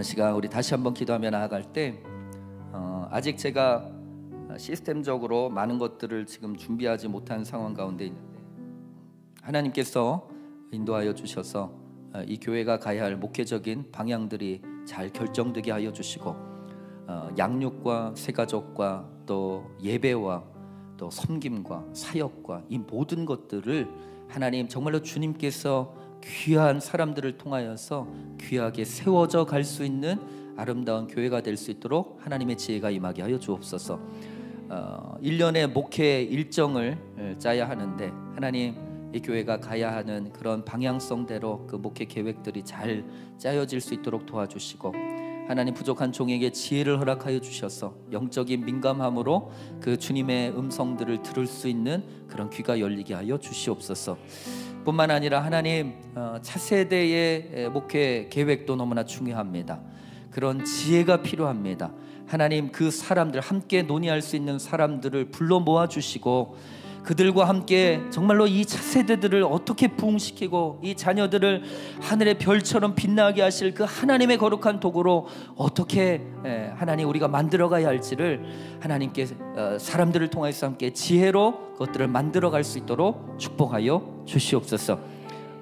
시간 우리 다시 한번 기도하며 나아갈 때 아직 제가 시스템적으로 많은 것들을 지금 준비하지 못한 상황 가운데 있는데 하나님께서 인도하여 주셔서 이 교회가 가야 할 목회적인 방향들이 잘 결정되게 하여 주시고 양육과 새가족과 또 예배와 또 섬김과 사역과 이 모든 것들을 하나님 정말로 주님께서 귀한 사람들을 통하여서 귀하게 세워져 갈 수 있는 아름다운 교회가 될 수 있도록 하나님의 지혜가 임하게 하여 주옵소서. 1년의 목회 일정을 짜야 하는데 하나님, 이 교회가 가야 하는 그런 방향성대로 그 목회 계획들이 잘 짜여질 수 있도록 도와주시고 하나님, 부족한 종에게 지혜를 허락하여 주셔서 영적인 민감함으로 그 주님의 음성들을 들을 수 있는 그런 귀가 열리게 하여 주시옵소서. 뿐만 아니라 하나님, 차세대의 목회 계획도 너무나 중요합니다. 그런 지혜가 필요합니다. 하나님, 그 사람들 함께 논의할 수 있는 사람들을 불러 모아주시고 그들과 함께 정말로 이 차세대들을 어떻게 부흥시키고 이 자녀들을 하늘의 별처럼 빛나게 하실 그 하나님의 거룩한 도구로 어떻게 하나님 우리가 만들어가야 할지를 하나님께 사람들을 통해서 함께 지혜로 그것들을 만들어갈 수 있도록 축복하여 주시옵소서.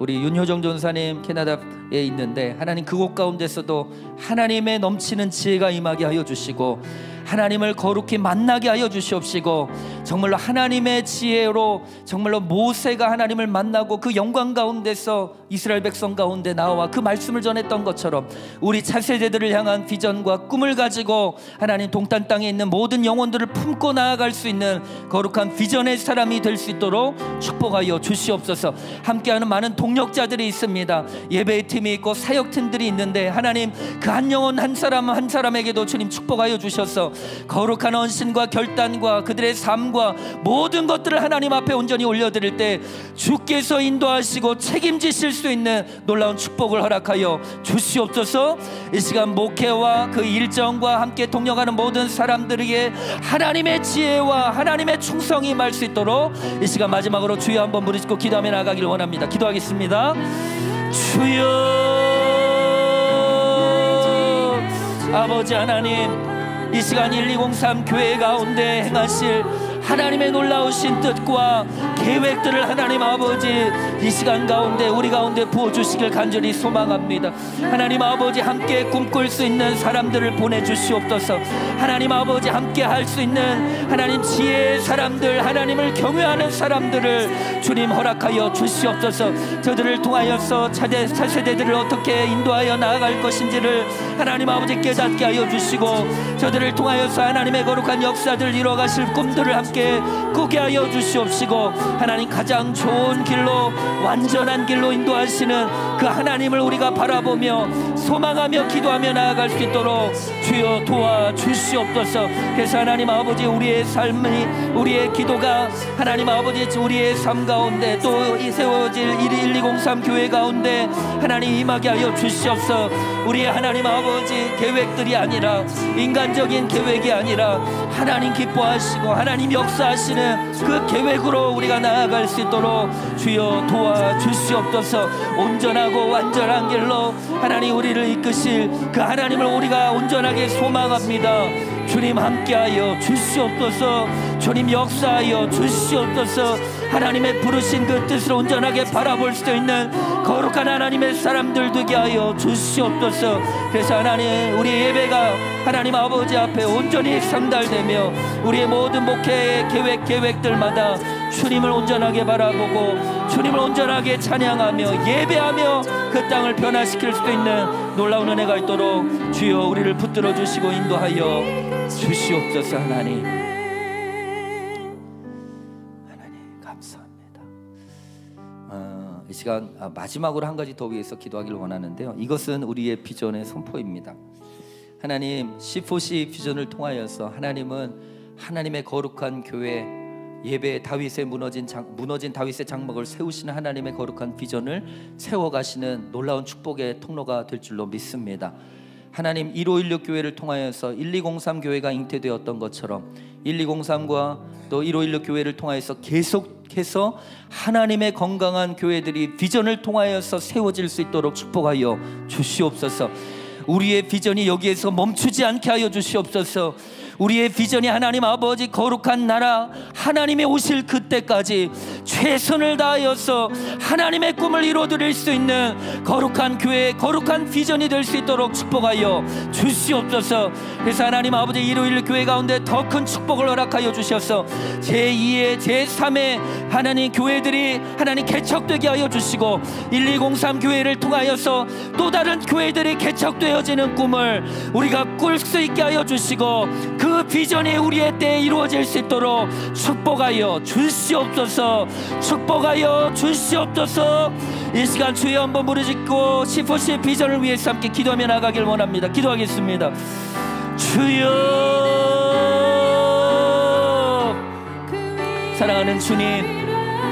우리 윤효정 전사님 캐나다에 있는데 하나님, 그곳 가운데서도 하나님의 넘치는 지혜가 임하게 하여 주시고 하나님을 거룩히 만나게 하여 주시옵시고 정말로 하나님의 지혜로 정말로 모세가 하나님을 만나고 그 영광 가운데서 이스라엘 백성 가운데 나와 그 말씀을 전했던 것처럼 우리 차세대들을 향한 비전과 꿈을 가지고 하나님 동탄 땅에 있는 모든 영혼들을 품고 나아갈 수 있는 거룩한 비전의 사람이 될 수 있도록 축복하여 주시옵소서. 함께하는 많은 동력자들이 있습니다. 예배팀이 있고 사역팀들이 있는데 하나님, 그 한 영혼 한 사람 한 사람에게도 주님 축복하여 주셔서 거룩한 헌신과 결단과 그들의 삶과 모든 것들을 하나님 앞에 온전히 올려드릴 때 주께서 인도하시고 책임지실 수 있는 놀라운 축복을 허락하여 주시옵소서. 이 시간 목회와 그 일정과 함께 동역하는 모든 사람들에게 하나님의 지혜와 하나님의 충성이 임할 수 있도록 이 시간 마지막으로 주여 한번 부르짖고 기도하며 나가길 원합니다. 기도하겠습니다. 주여, 아버지 하나님, 이 시간 1203 교회 가운데 행하실 하나님의 놀라우신 뜻과 계획들을 하나님 아버지 이 시간 가운데 우리 가운데 부어주시길 간절히 소망합니다. 하나님 아버지 함께 꿈꿀 수 있는 사람들을 보내주시옵소서. 하나님 아버지 함께 할 수 있는 하나님 지혜의 사람들, 하나님을 경외하는 사람들을 주님 허락하여 주시옵소서. 저들을 통하여서 차세대들을 어떻게 인도하여 나아갈 것인지를 하나님 아버지 깨닫게 하여 주시고, 저들을 통하여서 하나님의 거룩한 역사들 이루어가실 꿈들을 함께 꾸게 하여 주시옵시고, 하나님 가장 좋은 길로 완전한 길로 인도하시는 그 하나님을 우리가 바라보며 소망하며 기도하며 나아갈 수 있도록 주여 도와주시옵소서. 그래서 하나님 아버지 우리의 삶이, 우리의 기도가 하나님 아버지 우리의 삶 가운데 또 세워질 1203 교회 가운데 하나님 임하게 하여 주시옵소서. 우리의 하나님 아버지 계획들이 아니라, 인간적인 계획이 아니라 하나님 기뻐하시고 하나님 역사하시는 그 계획으로 우리가 나아갈 수 있도록 주여 도와주시옵소서. 온전하고 완전한 길로 하나님 우리를 이끄실 그 하나님을 우리가 온전하게 소망합니다. 주님 함께하여 주시옵소서. 주님 역사하여 주시옵소서. 하나님의 부르신 그 뜻을 온전하게 바라볼 수 있는 거룩한 하나님의 사람들 되게 하여 주시옵소서. 그래서 하나님 우리 예배가 하나님 아버지 앞에 온전히 상달되며 우리의 모든 목회의 계획들마다 주님을 온전하게 바라보고 주님을 온전하게 찬양하며 예배하며 그 땅을 변화시킬 수도 있는 놀라운 은혜가 있도록 주여 우리를 붙들어 주시고 인도하여 주시옵소서. 하나님 감사합니다. 이 시간 마지막으로 한 가지 더 위해서 기도하기를 원하는데요, 이것은 우리의 비전의 선포입니다. 하나님 C4C 비전을 통하여서 하나님은 하나님의 거룩한 교회, 예배 다윗의 무너진 다윗의 장막을 세우시는 하나님의 거룩한 비전을 세워가시는 놀라운 축복의 통로가 될 줄로 믿습니다. 하나님 1516 교회를 통하여서 1203 교회가 잉태되었던 것처럼 1203과 또 1516 교회를 통하여서 계속해서 하나님의 건강한 교회들이 비전을 통하여서 세워질 수 있도록 축복하여 주시옵소서. 우리의 비전이 여기에서 멈추지 않게 하여 주시옵소서. 우리의 비전이 하나님 아버지 거룩한 나라 하나님의 오실 그때까지 최선을 다하여서 하나님의 꿈을 이루어드릴 수 있는 거룩한 교회, 거룩한 비전이 될 수 있도록 축복하여 주시옵소서. 그래서 하나님 아버지 1516 교회 가운데 더 큰 축복을 허락하여 주셔서 제2의 제3의 하나님 교회들이 하나님 개척되게 하여 주시고 1203 교회를 통하여서 또 다른 교회들이 개척되어지는 꿈을 우리가 꿀 수 있게 하여 주시고 그 비전이 우리의 때에 이루어질 수 있도록 축복하여 주시옵소서. 축복하여 주시옵소서. 이 시간 주여 한번 부르짖고 C4C 비전을 위해서 함께 기도하며 나가길 원합니다. 기도하겠습니다. 주여, 사랑하는 주님,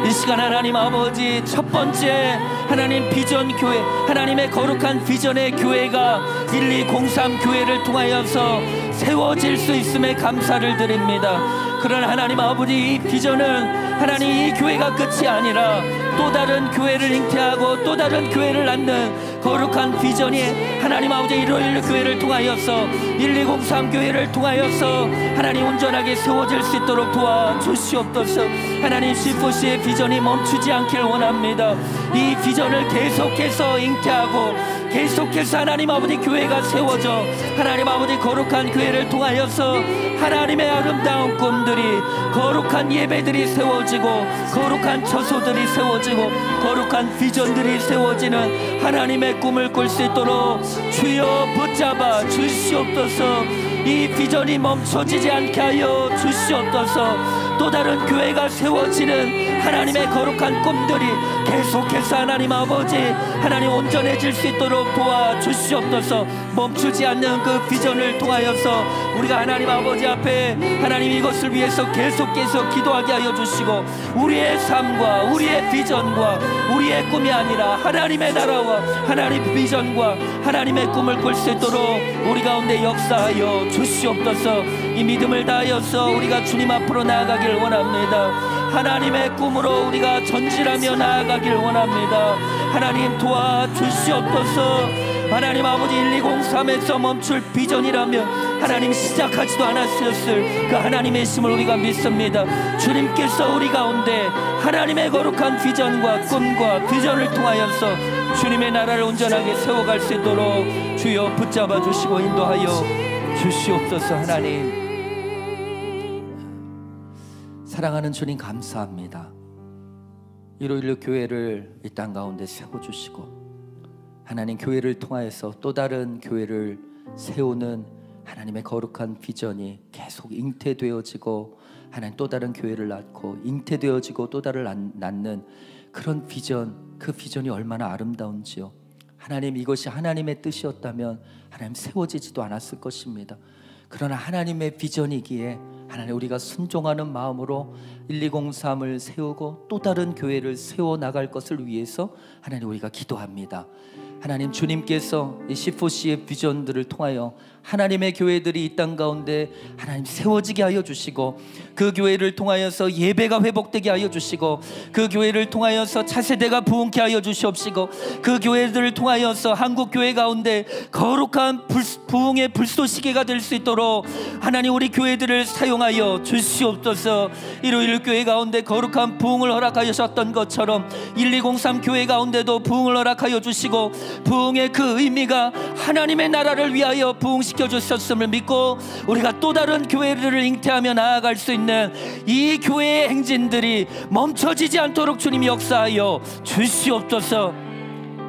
이 시간 하나님 아버지 첫 번째 하나님 비전 교회, 하나님의 거룩한 비전의 교회가 1203 교회를 통하여서 세워질 수 있음에 감사를 드립니다. 그러나 하나님 아버지 이 비전은 하나님 이 교회가 끝이 아니라 또 다른 교회를 잉태하고 또 다른 교회를 낳는 거룩한 비전이 하나님 아버지 1516 교회를 통하여서 1203 교회를 통하여서 하나님 온전하게 세워질 수 있도록 도와주시옵소서. 하나님 C4C의 비전이 멈추지 않길 원합니다. 이 비전을 계속해서 잉태하고 계속해서 하나님 아버지 교회가 세워져 하나님 아버지 거룩한 교회를 통하여서 하나님의 아름다운 꿈들이, 거룩한 예배들이 세워지고 거룩한 처소들이 세워지고 거룩한 비전들이 세워지는 하나님의 꿈을 꿀 수 있도록 주여 붙잡아 주시옵소서. 이 비전이 멈춰지지 않게 하여 주시옵소서. 또 다른 교회가 세워지는 하나님의 거룩한 꿈들이 계속해서 하나님 아버지 하나님 온전해질 수 있도록 도와주시옵소서. 멈추지 않는 그 비전을 통하여서 우리가 하나님 아버지 앞에 하나님 이것을 위해서 계속 기도하게 하여 주시고, 우리의 삶과 우리의 비전과 우리의 꿈이 아니라 하나님의 나라와 하나님의 비전과 하나님의 꿈을 꿀 수 있도록 우리 가운데 역사하여 주시옵소서. 이 믿음을 다하여서 우리가 주님 앞으로 나아가길 원합니다. 하나님의 꿈으로 우리가 전진하며 나아가길 원합니다. 하나님 도와주시옵소서. 하나님 아버지 1203에서 멈출 비전이라면 하나님 시작하지도 않았었을 그 하나님의 힘을 우리가 믿습니다. 주님께서 우리 가운데 하나님의 거룩한 비전과 꿈과 비전을 통하여서 주님의 나라를 온전하게 세워갈 수 있도록 주여 붙잡아 주시고 인도하여 주시옵소서. 하나님 사랑하는 주님 감사합니다. 151 교회를 이 땅 가운데 세워주시고 하나님 교회를 통하여서 또 다른 교회를 세우는 하나님의 거룩한 비전이 계속 잉태되어지고 하나님 또 다른 교회를 낳고 잉태되어지고 또 다른 낳는 그런 비전, 그 비전이 얼마나 아름다운지요. 하나님 이것이 하나님의 뜻이었다면 하나님 세워지지도 않았을 것입니다. 그러나 하나님의 비전이기에 하나님 우리가 순종하는 마음으로 1203을 세우고 또 다른 교회를 세워나갈 것을 위해서 하나님 우리가 기도합니다. 하나님 주님께서 이 C4C의 비전들을 통하여 하나님의 교회들이 이 땅 가운데 하나님 세워지게 하여 주시고, 그 교회를 통하여서 예배가 회복되게 하여 주시고, 그 교회를 통하여서 차세대가 부흥케 하여 주시옵시고, 그 교회들을 통하여서 한국 교회 가운데 거룩한 부흥의 불쏘시개가 될 수 있도록 하나님 우리 교회들을 사용하여 주시옵소서. 151 교회 가운데 거룩한 부흥을 허락하셨던 것처럼 1203 교회 가운데도 부흥을 허락하여 주시고, 부흥의 그 의미가 하나님의 나라를 위하여 부흥시켜 주셨음을 믿고 우리가 또 다른 교회들을 잉태하며 나아갈 수 있는 이 교회의 행진들이 멈춰지지 않도록 주님이 역사하여 주시옵소서.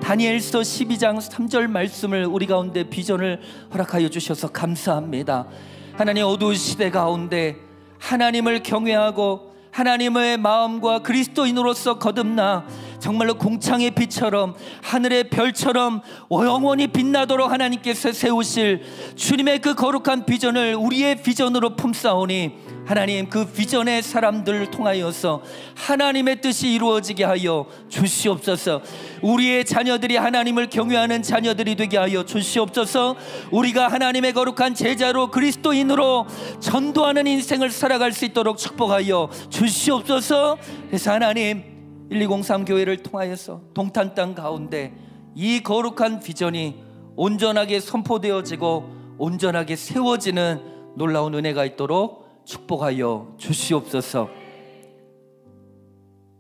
다니엘서 12장 3절 말씀을 우리 가운데 비전을 허락하여 주셔서 감사합니다. 하나님 어두운 시대 가운데 하나님을 경외하고 하나님의 마음과 그리스도인으로서 거듭나 정말로 공창의 빛처럼 하늘의 별처럼 영원히 빛나도록 하나님께서 세우실 주님의 그 거룩한 비전을 우리의 비전으로 품사오니 하나님 그 비전의 사람들을 통하여서 하나님의 뜻이 이루어지게 하여 주시옵소서. 우리의 자녀들이 하나님을 경외하는 자녀들이 되게 하여 주시옵소서. 우리가 하나님의 거룩한 제자로 그리스도인으로 전도하는 인생을 살아갈 수 있도록 축복하여 주시옵소서. 그래서 하나님 1203 교회를 통하여서 동탄 땅 가운데 이 거룩한 비전이 온전하게 선포되어지고 온전하게 세워지는 놀라운 은혜가 있도록 축복하여 주시옵소서.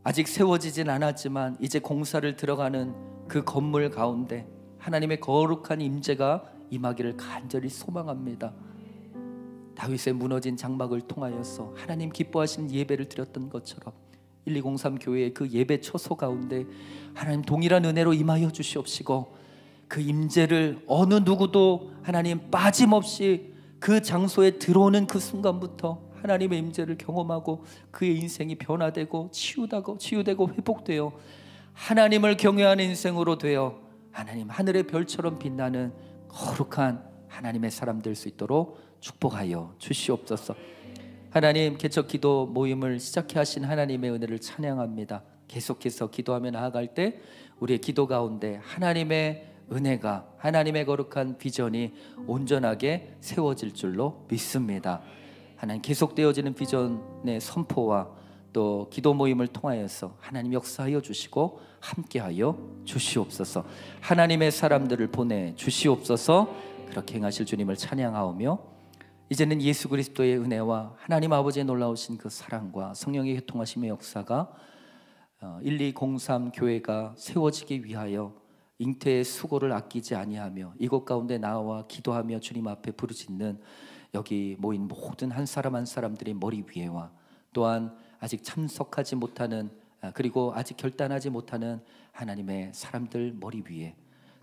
아직 세워지진 않았지만 이제 공사를 들어가는 그 건물 가운데 하나님의 거룩한 임재가 임하기를 간절히 소망합니다. 다윗의 무너진 장막을 통하여서 하나님 기뻐하시는 예배를 드렸던 것처럼 1203 교회의 그 예배 처소 가운데 하나님 동일한 은혜로 임하여 주시옵시고, 그 임재를 어느 누구도 하나님 빠짐없이 그 장소에 들어오는 그 순간부터 하나님의 임재를 경험하고 그의 인생이 변화되고 치유되고 회복되어 하나님을 경외하는 인생으로 되어 하나님 하늘의 별처럼 빛나는 거룩한 하나님의 사람 될 수 있도록 축복하여 주시옵소서. 하나님 개척 기도 모임을 시작해 하신 하나님의 은혜를 찬양합니다. 계속해서 기도하며 나아갈 때 우리의 기도 가운데 하나님의 은혜가, 하나님의 거룩한 비전이 온전하게 세워질 줄로 믿습니다. 하나님 계속되어지는 비전의 선포와 또 기도 모임을 통하여서 하나님 역사하여 주시고 함께하여 주시옵소서. 하나님의 사람들을 보내 주시옵소서. 그렇게 행하실 주님을 찬양하오며 이제는 예수 그리스도의 은혜와 하나님 아버지의 놀라우신 그 사랑과 성령의 교통하심의 역사가 1203 교회가 세워지기 위하여 잉태의 수고를 아끼지 아니하며 이곳 가운데 나와 기도하며 주님 앞에 부르짖는 여기 모인 모든 한 사람 한 사람들의 머리 위에와 또한 아직 참석하지 못하는 그리고 아직 결단하지 못하는 하나님의 사람들 머리 위에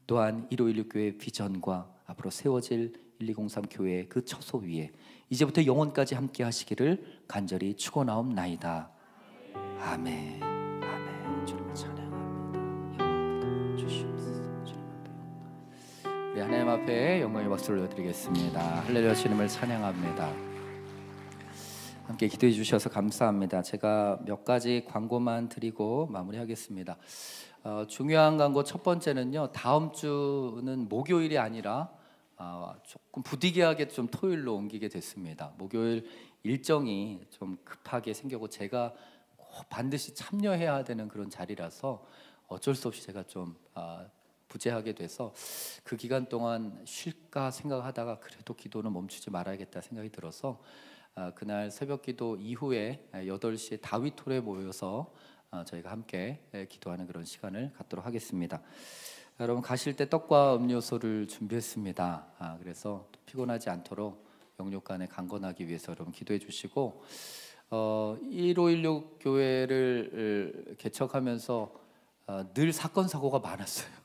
또한 1516 교회의 비전과 앞으로 세워질 1203 교회의 그 처소 위에 이제부터 영원까지 함께 하시기를 간절히 축원하옵나이다. 아멘. 아멘. 주님을 찬양합니다. 주시옵소서. 주님 앞에 우리 하나님 앞에 영광의 박수를 올려드리겠습니다. 할렐루야. 주님을 찬양합니다. 함께 기도해 주셔서 감사합니다. 제가 몇 가지 광고만 드리고 마무리하겠습니다. 중요한 광고 첫 번째는요. 다음 주는 목요일이 아니라 조금 부득이하게 좀 토요일로 옮기게 됐습니다. 목요일 일정이 좀 급하게 생겼고 제가 꼭 반드시 참여해야 되는 그런 자리라서 어쩔 수 없이 제가 좀 부재하게 돼서 그 기간 동안 쉴까 생각하다가 그래도 기도는 멈추지 말아야겠다 생각이 들어서 그날 새벽기도 이후에 8시에 다윗홀에 모여서 저희가 함께 기도하는 그런 시간을 갖도록 하겠습니다. 여러분 가실 때 떡과 음료수를 준비했습니다. 그래서 피곤하지 않도록 영육간에 강건하기 위해서 여러분 기도해 주시고 1516 교회를 개척하면서 늘 사건 사고가 많았어요.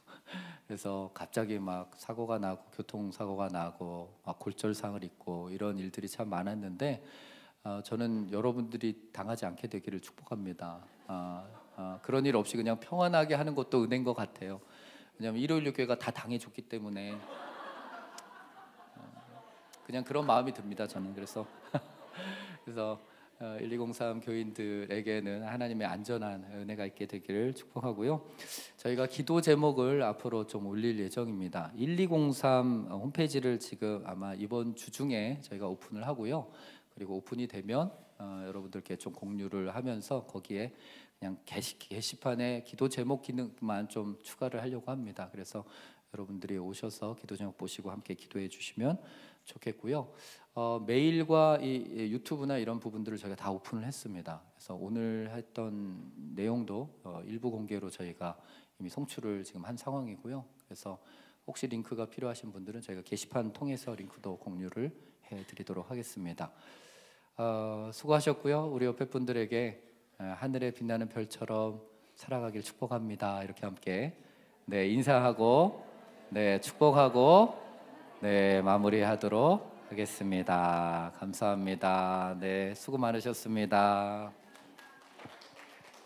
그래서 갑자기 막 사고가 나고 교통사고가 나고 막 골절상을 입고 이런 일들이 참 많았는데 저는 여러분들이 당하지 않게 되기를 축복합니다. 그런 일 없이 그냥 평안하게 하는 것도 은혜인 것 같아요. 왜냐하면 1516 교회가 다 당해줬기 때문에 그냥 그런 마음이 듭니다. 저는 그래서 1203 교인들에게는 하나님의 안전한 은혜가 있게 되기를 축복하고요. 저희가 기도 제목을 앞으로 좀 올릴 예정입니다. 1203 홈페이지를 지금 아마 이번 주 중에 저희가 오픈을 하고요. 그리고 오픈이 되면 여러분들께 좀 공유를 하면서 거기에 그냥 게시판에 기도 제목 기능만 좀 추가를 하려고 합니다. 그래서 여러분들이 오셔서 기도 제목 보시고 함께 기도해 주시면 좋겠고요. 메일과 이 유튜브나 이런 부분들을 저희가 다 오픈을 했습니다. 그래서 오늘 했던 내용도 일부 공개로 저희가 이미 송출을 지금 한 상황이고요. 그래서 혹시 링크가 필요하신 분들은 저희가 게시판 통해서 링크도 공유를 해드리도록 하겠습니다. 수고하셨고요. 우리 옆에 분들에게 하늘에 빛나는 별처럼 살아가길 축복합니다. 이렇게 함께 인사하고 축복하고 마무리하도록 하겠습니다. 감사합니다. 수고 많으셨습니다.